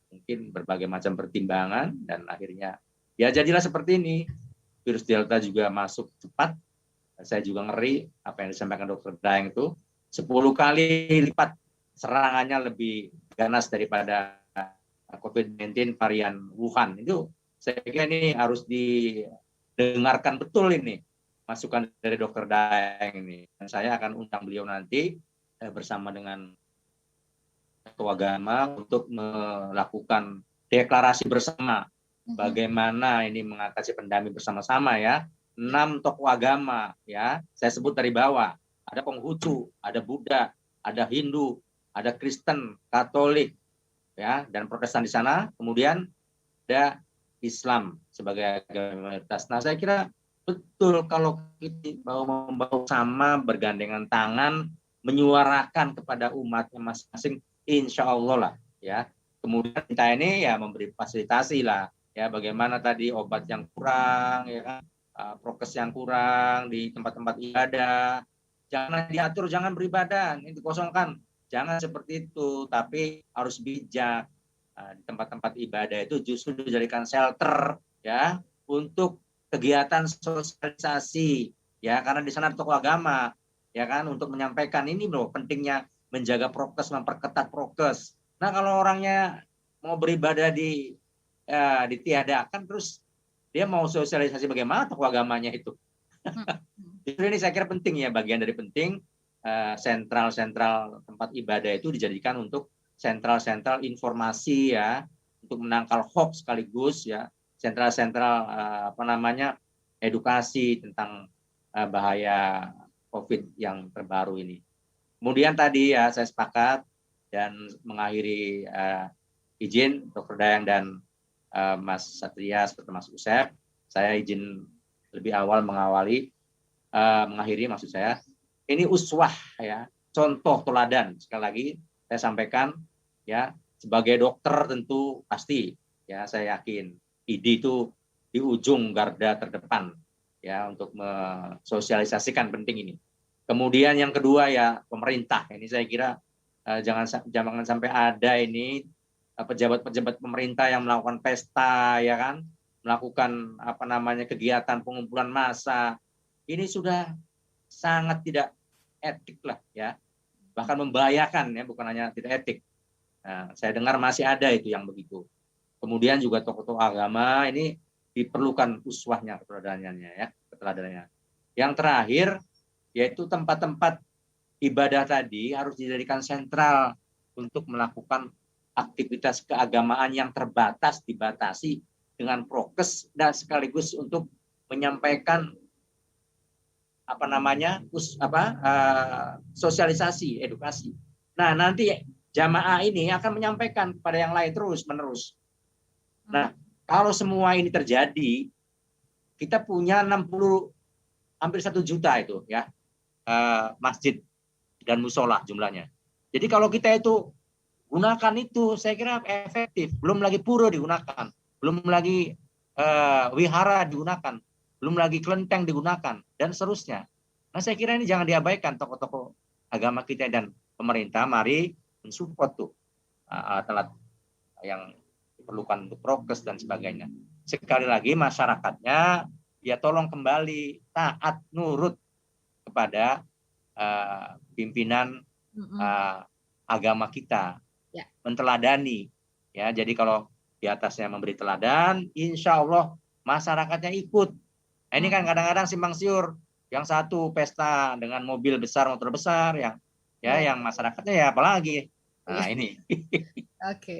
mungkin berbagai macam pertimbangan dan akhirnya ya jadilah seperti ini. Virus Delta juga masuk cepat. Saya juga ngeri apa yang disampaikan Dr. Daeng itu 10 kali lipat serangannya lebih ganas daripada COVID-19 varian Wuhan. Itu saya kira ini harus didengarkan betul ini masukan dari Dr. Daeng ini. Dan saya akan undang beliau nanti bersama dengan ketua agama untuk melakukan deklarasi bersama. Bagaimana ini mengatasi pandemi bersama-sama ya. 6 tokoh agama ya, saya sebut dari bawah. Ada Konghucu, ada Buddha, ada Hindu, ada Kristen, Katolik ya, dan Protestan di sana. Kemudian ada Islam sebagai agama mayoritas. Nah, saya kira betul kalau kita membawa sama, bergandengan tangan, menyuarakan kepada umatnya masing-masing, insya Allah lah ya. Kemudian kita ini ya memberi fasilitasi lah. Ya, bagaimana tadi obat yang kurang, ya kan, prokes yang kurang di tempat-tempat ibadah, jangan diatur, jangan beribadah, ini dikosongkan, jangan seperti itu, tapi harus bijak. Di tempat-tempat ibadah itu justru dijadikan shelter, ya, untuk kegiatan sosialisasi, ya, karena di sana tokoh agama, ya kan, untuk menyampaikan ini loh pentingnya menjaga prokes, memperketat prokes. Nah, kalau orangnya mau beribadah ditiadakan, terus dia mau sosialisasi bagaimana tokoh agamanya itu. Justru ini saya kira penting ya, bagian dari penting sentral-sentral tempat ibadah itu dijadikan untuk sentral-sentral informasi ya, untuk menangkal hoax sekaligus ya, sentral-sentral edukasi tentang bahaya COVID yang terbaru ini. Kemudian tadi ya saya sepakat dan mengakhiri izin Dr. Daeng dan Mas Satria serta Mas Usep, saya izin lebih awal mengakhiri maksud saya, ini uswah ya, contoh teladan. Sekali lagi saya sampaikan ya, sebagai dokter tentu pasti ya, saya yakin ID itu di ujung garda terdepan ya untuk mensosialisasikan penting ini. Kemudian yang kedua ya pemerintah, ini saya kira jangan sampai ada ini pejabat-pejabat pemerintah yang melakukan pesta ya kan, melakukan kegiatan pengumpulan massa. Ini sudah sangat tidak etik lah ya, bahkan membahayakan ya, bukan hanya tidak etik. Nah, saya dengar masih ada itu yang begitu. Kemudian juga tokoh-tokoh agama ini diperlukan uswahnya, keteladanannya. Yang terakhir yaitu tempat-tempat ibadah tadi harus dijadikan sentral untuk melakukan aktivitas keagamaan yang terbatas, dibatasi dengan prokes dan sekaligus untuk menyampaikan sosialisasi, edukasi. Nah, nanti jamaah ini akan menyampaikan kepada yang lain terus-menerus. Nah, kalau semua ini terjadi, kita punya 60 hampir 1 juta itu ya masjid dan musola jumlahnya. Jadi kalau kita itu gunakan itu, saya kira efektif. Belum lagi pura digunakan, belum lagi wihara digunakan, belum lagi kelenteng digunakan dan seterusnya. Nah, saya kira ini jangan diabaikan tokoh-tokoh agama kita dan pemerintah. Mari mensupport tuh alat yang diperlukan untuk prokes dan sebagainya. Sekali lagi masyarakatnya ya tolong kembali taat nurut kepada pimpinan agama kita, menteladani ya. Jadi kalau di atasnya memberi teladan, insya Allah masyarakatnya ikut. Nah, ini kan kadang-kadang simpang siur, yang satu pesta dengan mobil besar, motor besar, yang masyarakatnya ya apalagi. Nah ini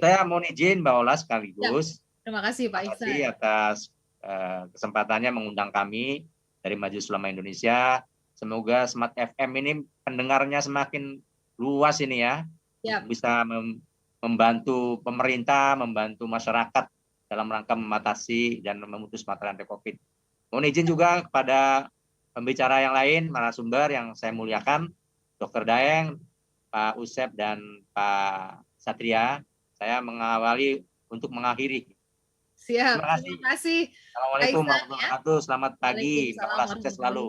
saya mohon izin Mbak Ola sekaligus. Terima kasih Pak Iksan atas kesempatannya mengundang kami dari Majelis Ulama Indonesia. Semoga Smart FM ini pendengarnya semakin luas ini ya. Bisa membantu pemerintah, membantu masyarakat dalam rangka membatasi dan memutus mata rantai COVID. Mohon izin juga kepada pembicara yang lain, narasumber yang saya muliakan, Dr. Daeng, Pak Usep dan Pak Satria. Saya mengawali untuk mengakhiri. Siap. Terima kasih. Assalamualaikum warahmatullahi wabarakatuh. Selamat pagi. Sukses selalu.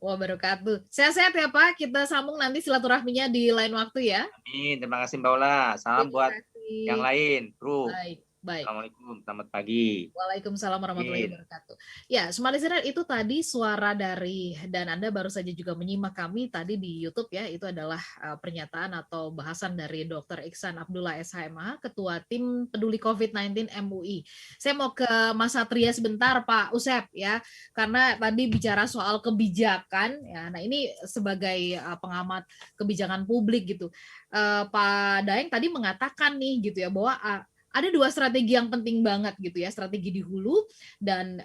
Wabarakatuh. Sehat-sehat ya Pak. Kita sambung nanti silaturahminya di lain waktu ya. Amin. Terima kasih Mbak Ola. Salam buat yang lain. Bro. Baik. Assalamualaikum. Selamat pagi. Waalaikumsalam warahmatullahi wabarakatuh. Ya, Smart Listener, itu tadi suara dari, dan Anda baru saja juga menyimak kami tadi di YouTube ya, itu adalah pernyataan atau bahasan dari Dr. Iksan Abdullah SHMH, Ketua Tim Peduli COVID-19 MUI. Saya mau ke Mas Satria sebentar, Pak Usep ya, karena tadi bicara soal kebijakan ya. Nah, ini sebagai pengamat kebijakan publik gitu. Pak Daeng tadi mengatakan nih gitu ya, bahwa ada 2 strategi yang penting banget gitu ya, strategi di hulu dan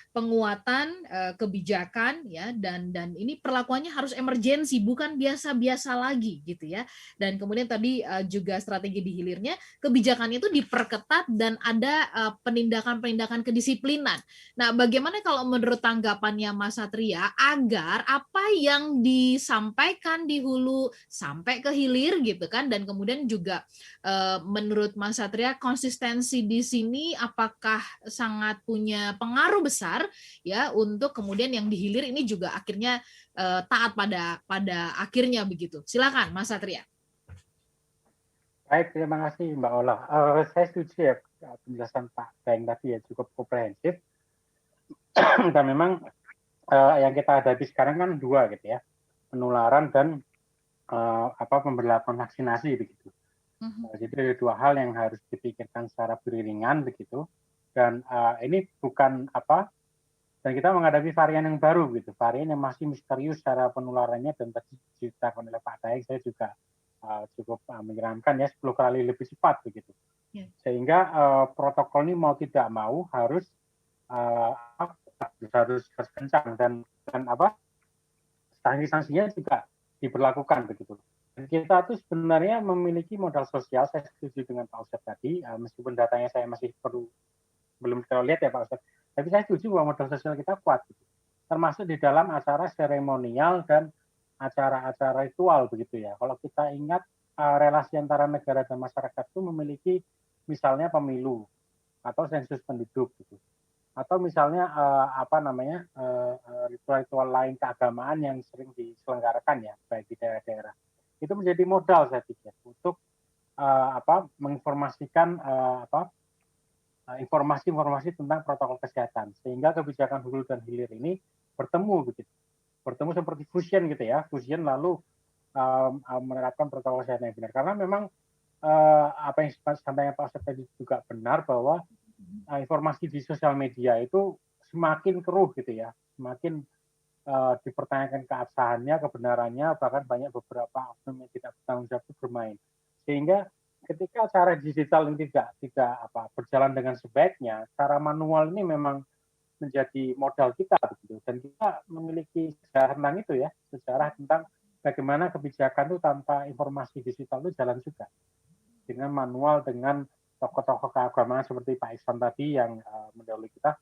penguatan kebijakan ya, dan ini perlakuannya harus emergensi, bukan biasa-biasa lagi gitu ya. Dan kemudian tadi juga strategi di hilirnya, kebijakan itu diperketat dan ada penindakan-penindakan kedisiplinan. Nah, bagaimana kalau menurut tanggapannya Mas Satria agar apa yang disampaikan di hulu sampai ke hilir gitu kan, dan kemudian juga menurut Mas Satria, konsistensi di sini apakah sangat punya pengaruh besar ya untuk kemudian yang dihilir ini juga akhirnya taat pada akhirnya begitu. Silakan Mas Satria. Baik, terima kasih Mbak Ola. Saya setuju ya penjelasan Pak Daeng tadi ya, cukup komprehensif. Dan memang yang kita hadapi sekarang kan 2 gitu ya, penularan dan pemberlakuan vaksinasi begitu. Jadi ada 2 hal yang harus dipikirkan secara beriringan begitu, dan ini bukan dan kita menghadapi varian yang baru gitu, varian yang masih misterius secara penularannya, dan tadi diceritakan oleh Pak Daeng saya juga cukup menyeramkan ya, 10 kali lebih cepat begitu. Sehingga protokol ini mau tidak mau harus kencang dan sanksi-sanksinya juga diberlakukan begitu. Kita tuh sebenarnya memiliki modal sosial, saya setuju dengan Pak Ustadz tadi, meskipun datanya saya masih belum terlalu lihat ya Pak Ustadz, tapi saya setuju bahwa modal sosial kita kuat, gitu. Termasuk di dalam acara seremonial dan acara-acara ritual begitu ya. Kalau kita ingat relasi antara negara dan masyarakat itu memiliki misalnya pemilu atau sensus penduduk gitu, atau misalnya ritual-ritual lain keagamaan yang sering diselenggarakan ya, baik di daerah-daerah. Itu menjadi modal saya pikir untuk menginformasikan informasi-informasi tentang protokol kesehatan, sehingga kebijakan hulu dan hilir ini bertemu seperti fusion gitu ya, fusion lalu menerapkan protokol kesehatan yang benar. Karena memang apa yang disampaikan Pak Ustadz tadi juga benar, bahwa informasi di sosial media itu semakin keruh gitu ya, semakin dipertanyakan keabsahannya, kebenarannya, bahkan banyak beberapa oknum yang tidak bertanggung jawab itu bermain. Sehingga ketika cara digital ini tidak berjalan dengan sebaiknya, cara manual ini memang menjadi modal kita begitu. Dan kita memiliki sejarah tentang itu ya, sejarah tentang bagaimana kebijakan itu tanpa informasi digital itu jalan juga. Dengan manual, dengan tokoh-tokoh keagamaan seperti Pak Ihsan tadi yang mendahului kita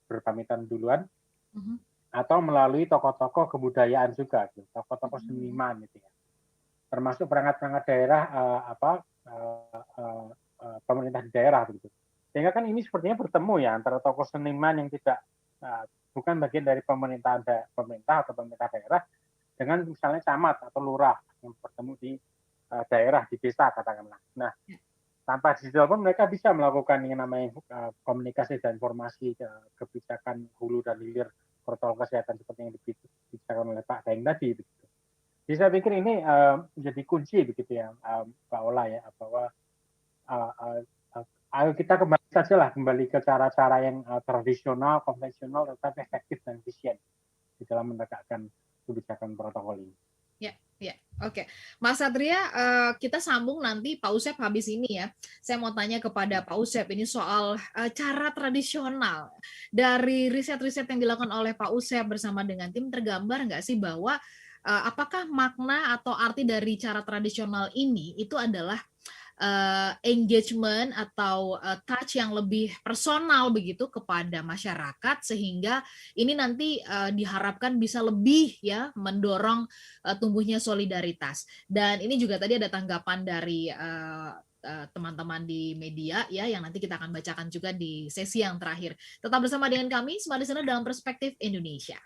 berpamitan duluan, atau melalui tokoh-tokoh kebudayaan juga, gitu, tokoh-tokoh seniman gitu ya, termasuk perangkat-perangkat daerah pemerintah di daerah gitu. Sehingga kan ini sepertinya bertemu ya antara tokoh seniman yang tidak bukan bagian dari pemerintah atau pemerintah daerah dengan misalnya camat atau lurah yang bertemu di daerah, di desa katakanlah. Nah, tanpa digital pun mereka bisa melakukan yang namanya komunikasi dan informasi kebijakan hulu dan hilir protokol kesehatan seperti yang dibicarakan oleh Pak Daeng tadi. Begitu. Jadi saya pikir ini menjadi kunci begitu ya, Pak Ola ya, bahwa ayo kita kembali ke cara-cara yang tradisional, konvensional, tetapi efektif dan efisien di dalam menegakkan kebijakan protokol ini. Ya, oke. Mas Satria, kita sambung nanti Pak Usep habis ini ya. Saya mau tanya kepada Pak Usep ini soal cara tradisional. Dari riset-riset yang dilakukan oleh Pak Usep bersama dengan tim, tergambar nggak sih bahwa apakah makna atau arti dari cara tradisional ini itu adalah engagement atau touch yang lebih personal begitu kepada masyarakat, sehingga ini nanti diharapkan bisa lebih ya mendorong tumbuhnya solidaritas. Dan ini juga tadi ada tanggapan dari teman-teman di media ya, yang nanti kita akan bacakan juga di sesi yang terakhir. Tetap bersama dengan kami Smart Listener dalam Perspektif Indonesia.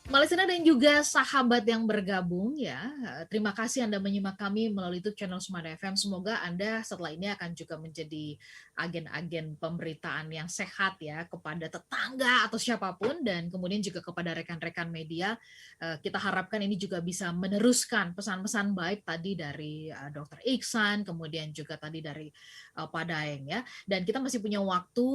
Listener dan juga sahabat yang bergabung ya, terima kasih Anda menyimak kami melalui YouTube channel Smart FM. Semoga Anda setelah ini akan juga menjadi agen-agen pemberitaan yang sehat ya kepada tetangga atau siapapun, dan kemudian juga kepada rekan-rekan media. Kita harapkan ini juga bisa meneruskan pesan-pesan baik tadi dari Dr. Ihsan, kemudian juga tadi dari Pak Daeng ya. Dan kita masih punya waktu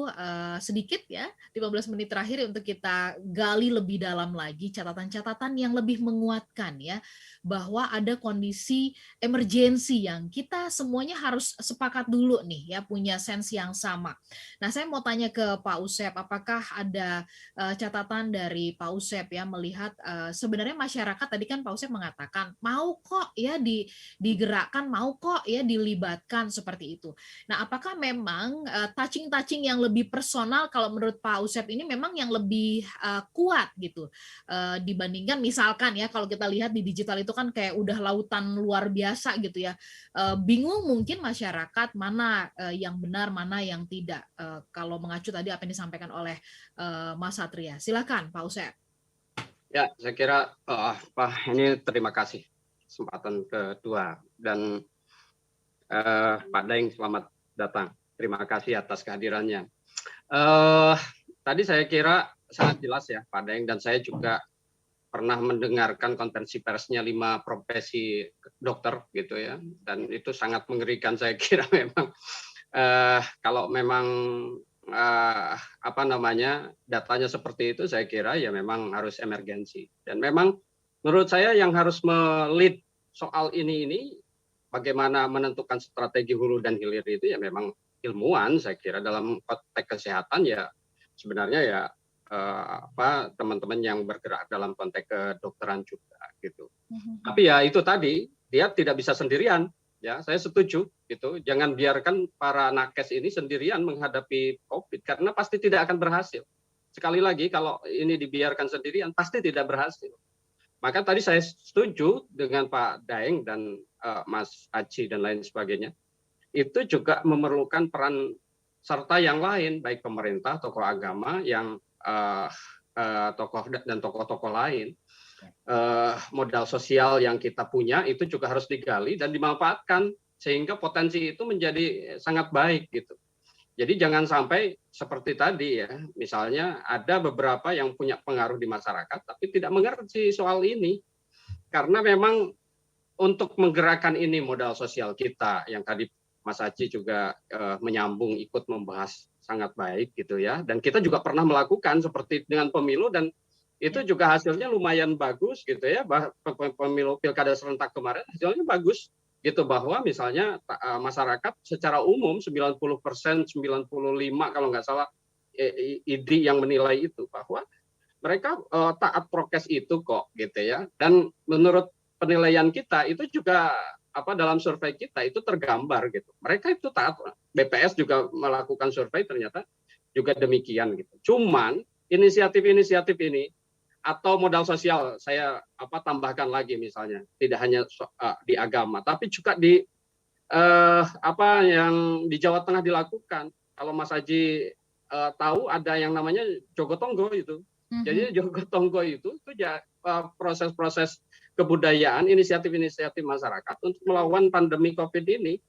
sedikit ya, 15 menit terakhir untuk kita gali lebih dalam lagi catatan-catatan yang lebih menguatkan ya, bahwa ada kondisi emergensi yang kita semuanya harus sepakat dulu nih ya, punya sense yang sama. Nah, saya mau tanya ke Pak Usep, apakah ada catatan dari Pak Usep ya melihat sebenarnya masyarakat tadi kan Pak Usep mengatakan mau kok ya digerakkan, mau kok ya dilibatkan seperti itu. Nah, apakah memang touching-touching yang lebih personal kalau menurut Pak Usep ini memang yang lebih kuat gitu dibandingkan misalkan ya kalau kita lihat di digital itu kan kayak udah lautan luar biasa gitu ya, bingung mungkin masyarakat mana yang benar mana yang tidak, kalau mengacu tadi apa yang disampaikan oleh Mas Satria. Silakan Pak Usep. Ya, saya kira Pak ini terima kasih kesempatan kedua, dan Pak Daeng selamat datang. Terima kasih atas kehadirannya. Tadi saya kira sangat jelas ya Pak Daeng, dan saya juga pernah mendengarkan konferensi persnya 5 profesi dokter gitu ya, dan itu sangat mengerikan. Saya kira memang kalau memang datanya seperti itu, saya kira ya memang harus emergensi. Dan memang menurut saya yang harus melid soal ini bagaimana menentukan strategi hulu dan hilir itu ya memang ilmuwan. Saya kira dalam konteks kesehatan ya sebenarnya ya teman-teman yang bergerak dalam konteks kedokteran juga gitu. Tapi ya itu tadi, dia tidak bisa sendirian ya, saya setuju gitu. Jangan biarkan para nakes ini sendirian menghadapi COVID, karena pasti tidak akan berhasil. Sekali lagi, kalau ini dibiarkan sendirian pasti tidak berhasil. Maka tadi saya setuju dengan Pak Daeng dan Mas Aji dan lain sebagainya. Itu juga memerlukan peran serta yang lain, baik pemerintah, tokoh agama, yang tokoh-tokoh lain. Modal sosial yang kita punya itu juga harus digali dan dimanfaatkan sehingga potensi itu menjadi sangat baik gitu. Jadi jangan sampai seperti tadi ya, misalnya ada beberapa yang punya pengaruh di masyarakat tapi tidak mengerti soal ini, karena memang untuk menggerakkan ini modal sosial kita yang tadi Mas Aji juga menyambung ikut membahas sangat baik gitu ya, dan kita juga pernah melakukan seperti dengan pemilu, dan itu juga hasilnya lumayan bagus gitu ya. Pemilu pilkada serentak kemarin hasilnya bagus gitu, bahwa misalnya masyarakat secara umum 90%, 95 kalau nggak salah ID yang menilai itu bahwa mereka taat prokes itu kok gitu ya. Dan menurut penilaian kita itu juga dalam survei kita itu tergambar gitu. Mereka itu taat. BPS juga melakukan survei ternyata juga demikian gitu. Cuman inisiatif-inisiatif ini atau modal sosial saya tambahkan lagi misalnya tidak hanya di agama tapi juga di yang di Jawa Tengah dilakukan. Kalau Mas Haji tahu ada yang namanya Jogotongo itu. Jadi Jogotongo itu ya proses-proses kebudayaan, inisiatif-inisiatif masyarakat untuk melawan pandemi COVID ini.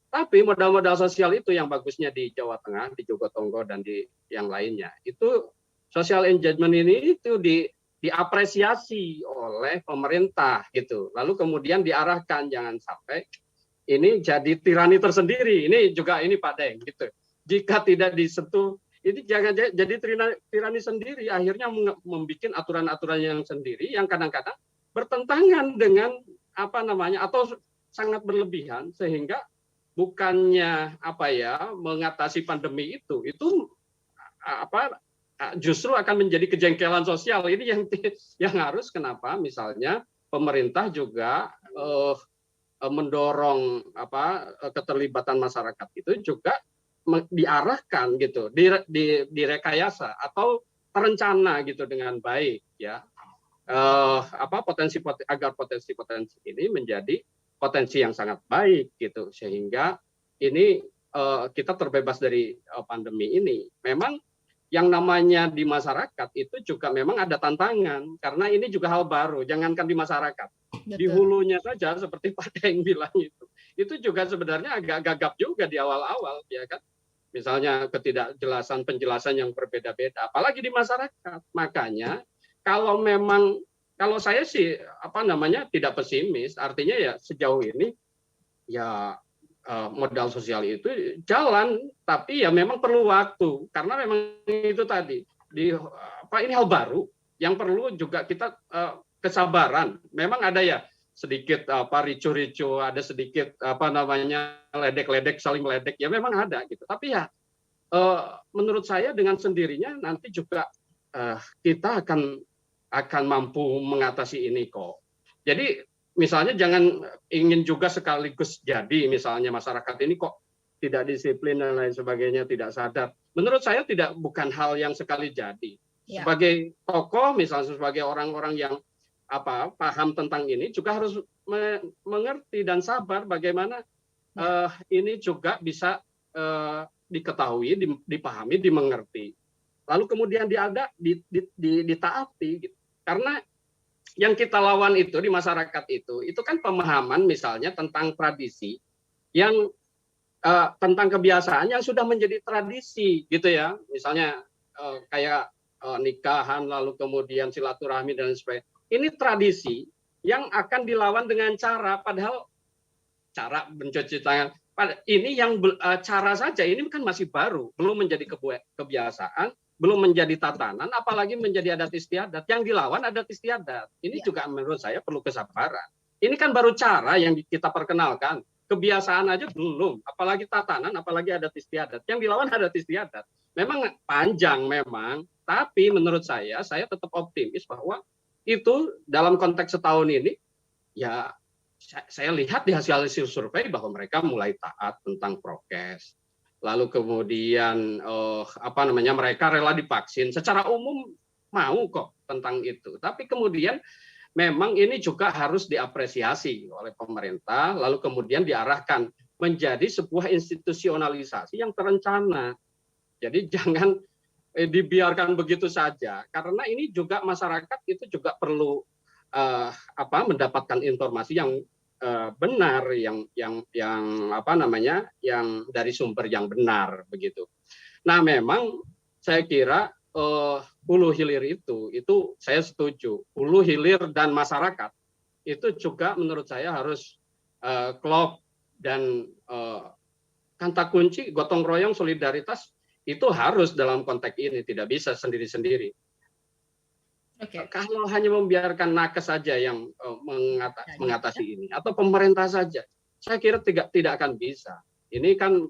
Tapi modal-modal sosial itu yang bagusnya di Jawa Tengah, di Jogotongo dan di yang lainnya. Itu social engagement ini itu diapresiasi oleh pemerintah gitu. Lalu kemudian diarahkan jangan sampai ini jadi tirani tersendiri. Ini juga ini Pak Deng gitu. Jika tidak disentuh ini jangan jadi tirani sendiri, akhirnya membuat aturan-aturan yang sendiri yang kadang-kadang bertentangan dengan atau sangat berlebihan sehingga bukannya mengatasi pandemi itu justru akan menjadi kejengkelan sosial. Ini yang harus kenapa misalnya pemerintah juga mendorong keterlibatan masyarakat itu juga diarahkan gitu, direkayasa atau terencana gitu dengan baik ya. Agar potensi-potensi ini menjadi potensi yang sangat baik gitu sehingga ini kita terbebas dari pandemi ini. Memang yang namanya di masyarakat itu juga memang ada tantangan karena ini juga hal baru, jangankan di masyarakat. Betul. Di hulunya saja seperti Pak Deng bilang itu juga sebenarnya agak gagap juga di awal-awal ya kan. Misalnya ketidakjelasan penjelasan yang berbeda-beda apalagi di masyarakat. Makanya kalau saya sih tidak pesimis, artinya ya sejauh ini ya modal sosial itu jalan, tapi ya memang perlu waktu karena memang itu tadi ini hal baru yang perlu juga kita kesabaran. Memang ada ya sedikit ricu-ricu, ada sedikit ledek-ledek, saling meledek ya memang ada gitu. Tapi ya menurut saya dengan sendirinya nanti juga kita akan mampu mengatasi ini kok. Jadi misalnya jangan ingin juga sekaligus jadi misalnya masyarakat ini kok tidak disiplin dan lain sebagainya, tidak sadar. Menurut saya bukan hal yang sekali jadi. Ya. Sebagai tokoh misalnya sebagai orang-orang yang paham tentang ini juga harus mengerti dan sabar bagaimana ini juga bisa diketahui, dipahami, dimengerti. Lalu kemudian ditaati gitu. Karena yang kita lawan itu di masyarakat itu kan pemahaman misalnya tentang tradisi yang tentang kebiasaan yang sudah menjadi tradisi gitu ya. Misalnya kayak nikahan lalu kemudian silaturahmi dan sebagainya. Ini tradisi yang akan dilawan dengan padahal cara mencuci tangan. Ini yang cara saja ini kan masih baru, belum menjadi kebiasaan, belum menjadi tatanan, apalagi menjadi adat istiadat. Yang dilawan adat istiadat. Ini juga menurut saya perlu kesabaran. Ini kan baru cara yang kita perkenalkan. Kebiasaan aja belum, apalagi tatanan, apalagi adat istiadat. Yang dilawan adat istiadat. Memang panjang memang, tapi menurut saya tetap optimis bahwa itu dalam konteks setahun ini ya saya lihat di hasil survei bahwa mereka mulai taat tentang prokes. Lalu kemudian mereka rela divaksin. Secara umum mau kok tentang itu. Tapi kemudian memang ini juga harus diapresiasi oleh pemerintah, lalu kemudian diarahkan menjadi sebuah institusionalisasi yang terencana. Jadi jangan dibiarkan begitu saja, karena ini juga masyarakat itu juga perlu mendapatkan informasi yang benar, yang dari sumber yang benar begitu. Nah, memang saya kira hulu hilir itu saya setuju. Hulu hilir dan masyarakat itu juga menurut saya harus klop dan kata kunci gotong royong solidaritas itu harus dalam konteks ini, tidak bisa sendiri-sendiri. Okay. Kalau hanya membiarkan nakes saja yang mengatasi ini atau pemerintah saja, saya kira tidak akan bisa. Ini kan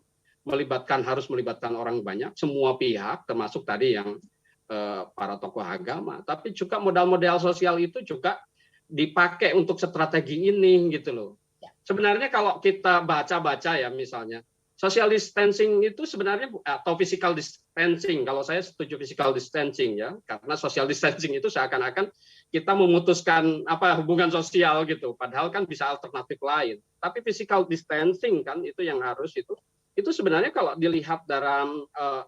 harus melibatkan orang banyak, semua pihak, termasuk tadi yang para tokoh agama, tapi juga modal-modal sosial itu juga dipakai untuk strategi ini gitu loh. sebenarnya kalau kita baca-baca ya misalnya, social distancing itu sebenarnya atau physical distancing, kalau saya setuju physical distancing ya, karena social distancing itu seakan-akan kita memutuskan hubungan sosial gitu, padahal kan bisa alternatif lain. Tapi physical distancing kan itu yang harus itu sebenarnya kalau dilihat dalam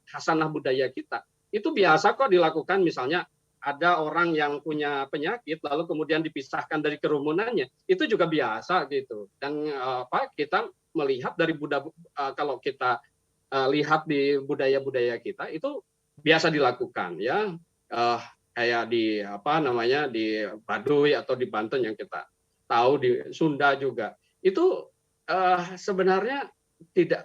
hasanah budaya kita, itu biasa kok dilakukan. Misalnya ada orang yang punya penyakit lalu kemudian dipisahkan dari kerumunannya, itu juga biasa gitu. Dan kita melihat dari kalau kita lihat di budaya-budaya kita itu biasa dilakukan ya, kayak di di Baduy atau di Banten yang kita tahu, di Sunda juga itu sebenarnya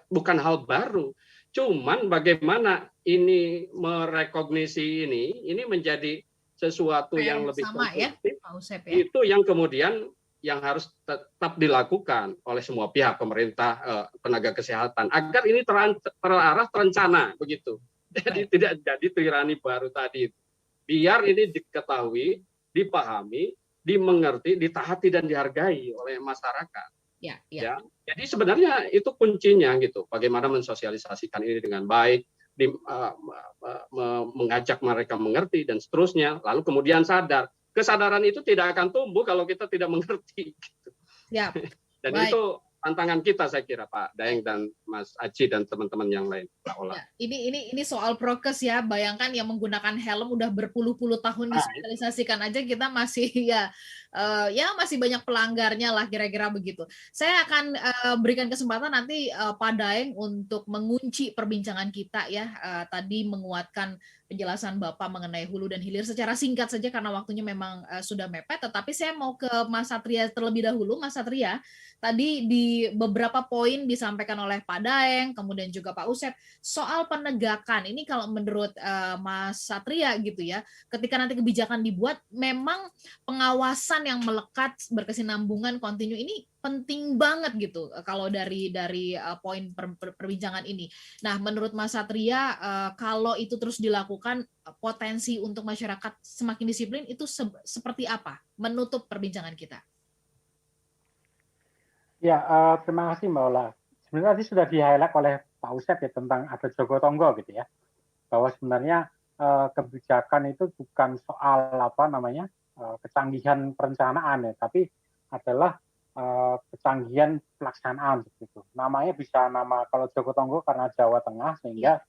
bukan hal baru, cuman bagaimana ini merekognisi ini menjadi sesuatu yang lebih konstruktif, Pak Usep, ya? Itu yang kemudian yang harus tetap dilakukan oleh semua pihak, pemerintah, tenaga kesehatan, agar ini terarah terencana begitu. Jadi tidak jadi tirani baru tadi. Biar ini diketahui, dipahami, dimengerti, ditaati dan dihargai oleh masyarakat. Ya. Jadi sebenarnya itu kuncinya gitu. Bagaimana mensosialisasikan ini dengan baik, mengajak mereka mengerti dan seterusnya, lalu kemudian sadar. Kesadaran itu tidak akan tumbuh kalau kita tidak mengerti. Gitu. Ya. Dan itu tantangan kita, saya kira, Pak Daeng dan Mas Aji dan teman-teman yang lain. Ya, ini soal prokes ya. Bayangkan yang menggunakan helm udah berpuluh-puluh tahun disosialisasikan aja kita masih masih banyak pelanggarnya lah, kira-kira begitu. Saya akan berikan kesempatan nanti Pak Daeng untuk mengunci perbincangan kita ya. Tadi menguatkan penjelasan Bapak mengenai hulu dan hilir secara singkat saja karena waktunya memang sudah mepet, tetapi saya mau ke Mas Satria terlebih dahulu. Mas Satria, tadi di beberapa poin disampaikan oleh Pak Daeng, kemudian juga Pak Usep, soal penegakan. Ini kalau menurut Mas Satria gitu ya, ketika nanti kebijakan dibuat, memang pengawasan yang melekat, berkesinambungan, kontinu ini penting banget gitu kalau dari poin perbincangan ini. Nah, menurut Mas Satria, kalau itu terus dilakukan, potensi untuk masyarakat semakin disiplin itu seperti apa? Menutup perbincangan kita. Ya, terima kasih Mbak Ola. Sebenarnya tadi sudah di-highlight oleh Pak Usep ya tentang ada Jogotongo gitu ya, bahwa sebenarnya kebijakan itu bukan soal kecanggihan perencanaan ya, tapi adalah kecanggihan pelaksanaan begitu. Namanya bisa kalau Jogotongo karena Jawa Tengah sehingga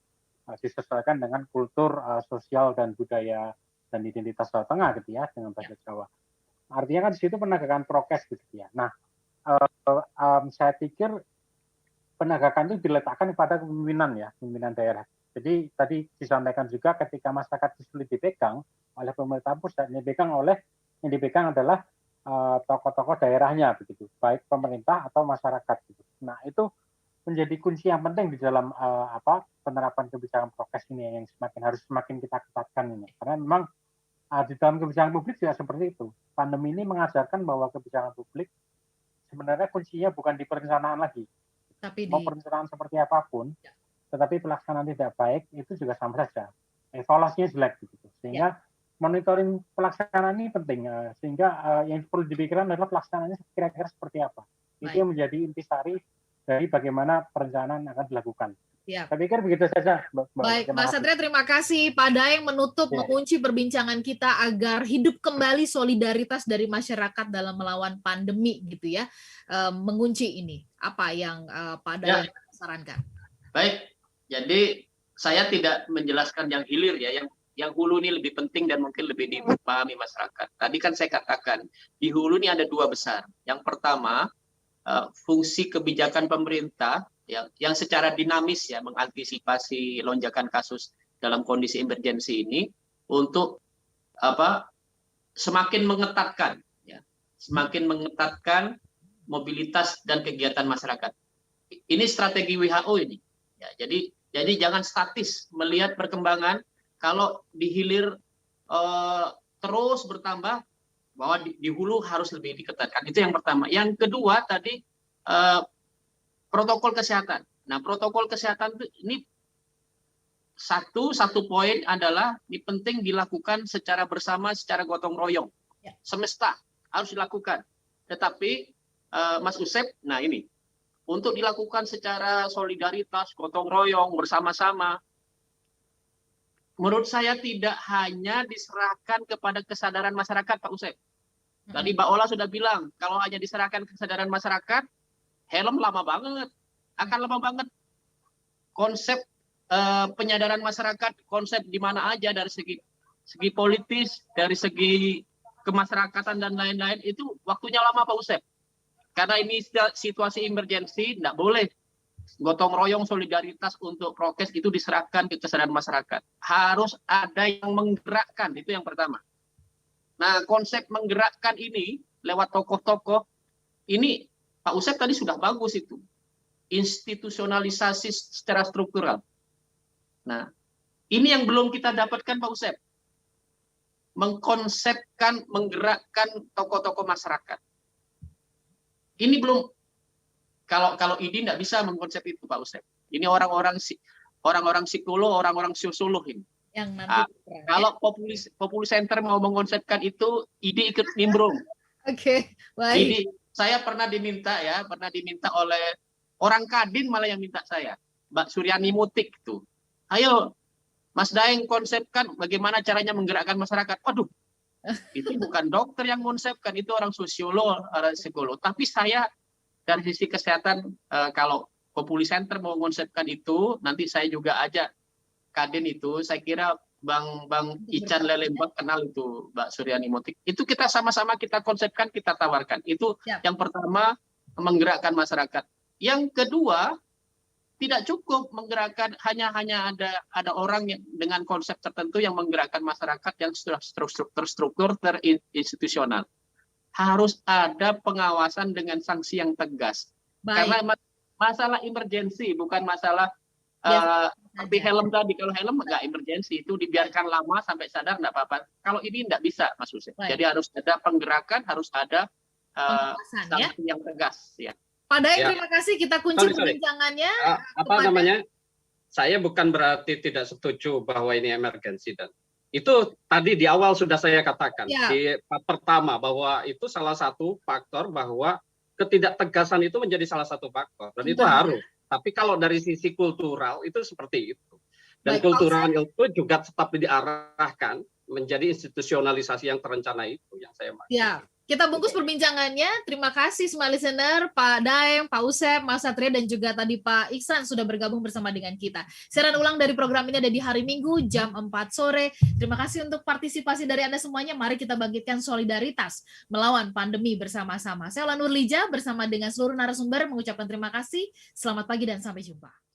disesuaikan dengan kultur sosial dan budaya dan identitas Jawa Tengah gitu ya dengan bahasa Jawa. Artinya kan di situ penegakan prokes gitu ya. Nah, saya pikir penegakan itu diletakkan pada pimpinan daerah. Jadi tadi disampaikan juga ketika masyarakat sulit dipegang oleh pemerintah pusat, yang dipegang adalah tokoh-tokoh daerahnya begitu, baik pemerintah atau masyarakat gitu. Nah, itu menjadi kunci yang penting di dalam penerapan kebijakan prokes ini yang harus semakin kita ketatkan ini. Karena memang di dalam kebijakan publik juga seperti itu. Pandemi ini mengajarkan bahwa kebijakan publik sebenarnya kuncinya bukan di perencanaan lagi. Tapi mau perencanaan seperti apapun, tetapi pelaksanaan tidak baik itu juga sama saja. Evaluasinya jelek gitu. Sehingga monitoring pelaksanaan ini penting, sehingga yang perlu dipikirkan adalah pelaksanaannya kira-kira seperti apa. Itu yang menjadi intisari dari bagaimana perencanaan akan dilakukan. Saya pikir begitu saja. Baik, Mas Satria, terima kasih. Pak Daeng menutup, mengunci perbincangan kita agar hidup kembali solidaritas dari masyarakat dalam melawan pandemi gitu ya. Mengunci ini, apa yang Pak Daeng sarankan? Baik, jadi saya tidak menjelaskan yang hilir ya, yang hulu ini lebih penting dan mungkin lebih dipahami masyarakat. Tadi kan saya katakan, di hulu ini ada dua besar. Yang pertama, fungsi kebijakan pemerintah yang secara dinamis ya mengantisipasi lonjakan kasus dalam kondisi emergensi ini untuk semakin mengetatkan mobilitas dan kegiatan masyarakat. Ini strategi WHO ini. Ya, jadi jangan statis melihat perkembangan. Kalau di hilir terus bertambah, bahwa di hulu harus lebih diketatkan. Itu yang pertama. Yang kedua tadi protokol kesehatan. Nah, protokol kesehatan ini satu poin adalah ini penting dilakukan secara bersama, secara gotong royong. Semesta harus dilakukan. Tetapi Mas Usep, nah ini untuk dilakukan secara solidaritas, gotong royong, bersama-sama. Menurut saya tidak hanya diserahkan kepada kesadaran masyarakat, Pak Usep. Tadi Mbak Ola sudah bilang, kalau hanya diserahkan kesadaran masyarakat, helm lama banget, akan lama banget. Konsep penyadaran masyarakat, konsep di mana aja dari segi politis, dari segi kemasyarakatan dan lain-lain, itu waktunya lama Pak Usep. Karena ini situasi emergensi, tidak boleh gotong royong solidaritas untuk prokes itu diserahkan ke kesadaran masyarakat. Harus ada yang menggerakkan, itu yang pertama. Nah, konsep menggerakkan ini lewat tokoh-tokoh, ini Pak Usep tadi sudah bagus itu. Institusionalisasi secara struktural. Nah, ini yang belum kita dapatkan Pak Usep. Mengkonsepkan, menggerakkan tokoh-tokoh masyarakat. Ini belum, kalau ID tidak bisa mengkonsep itu Pak Usep. Ini orang-orang psikolog, orang-orang sosiolog ini. Yang nanti kalau Populi Center mau mengkonsepkan itu, ID ikut nimbrung. Oke, baik. ID, saya pernah diminta oleh orang Kadin malah yang minta saya, Mbak Suryani Mutik itu. Ayo, Mas Daeng konsepkan bagaimana caranya menggerakkan masyarakat. Waduh, itu bukan dokter yang konsepkan, itu orang sosiolog, orang psikolog. Tapi saya dari sisi kesehatan, kalau Populi Center mau mengkonsepkan itu, nanti saya juga ajak Kadin itu, saya kira Bang Ican Lelembang kenal itu Mbak Suryani Mutik. Itu kita sama-sama kita konsepkan, kita tawarkan. Itu yang pertama, menggerakkan masyarakat. Yang kedua, tidak cukup menggerakkan hanya ada orang yang dengan konsep tertentu yang menggerakkan masyarakat yang sudah terstruktur, terinstitusional. Harus ada pengawasan dengan sanksi yang tegas. Baik. Karena masalah emergensi, bukan masalah seperti helm tadi. Kalau helm nggak emergensi, itu dibiarkan lama sampai sadar nggak apa-apa. Kalau ini nggak bisa, Mas Usep. Jadi harus ada penggerakan, harus ada sanksi yang tegas. Ya. Pak Daeng, terima kasih. Kita kunci perbincangannya. Saya bukan berarti tidak setuju bahwa ini emergensi, dan itu tadi di awal sudah saya katakan di part pertama bahwa itu salah satu faktor, bahwa ketidaktegasan itu menjadi salah satu faktor, dan itu harus. Tapi kalau dari sisi kultural itu seperti itu, dan kultural itu juga tetap diarahkan menjadi institusionalisasi yang terencana itu yang saya maksud. Ya. Kita bungkus perbincangannya. Terima kasih semua listener, Pak Daeng, Pak Usep, Mas Satria, dan juga tadi Pak Iksan sudah bergabung bersama dengan kita. Siaran ulang dari program ini ada di hari Minggu jam 4 sore. Terima kasih untuk partisipasi dari Anda semuanya. Mari kita bangkitkan solidaritas melawan pandemi bersama-sama. Saya Ola Nurlija bersama dengan seluruh narasumber mengucapkan terima kasih. Selamat pagi dan sampai jumpa.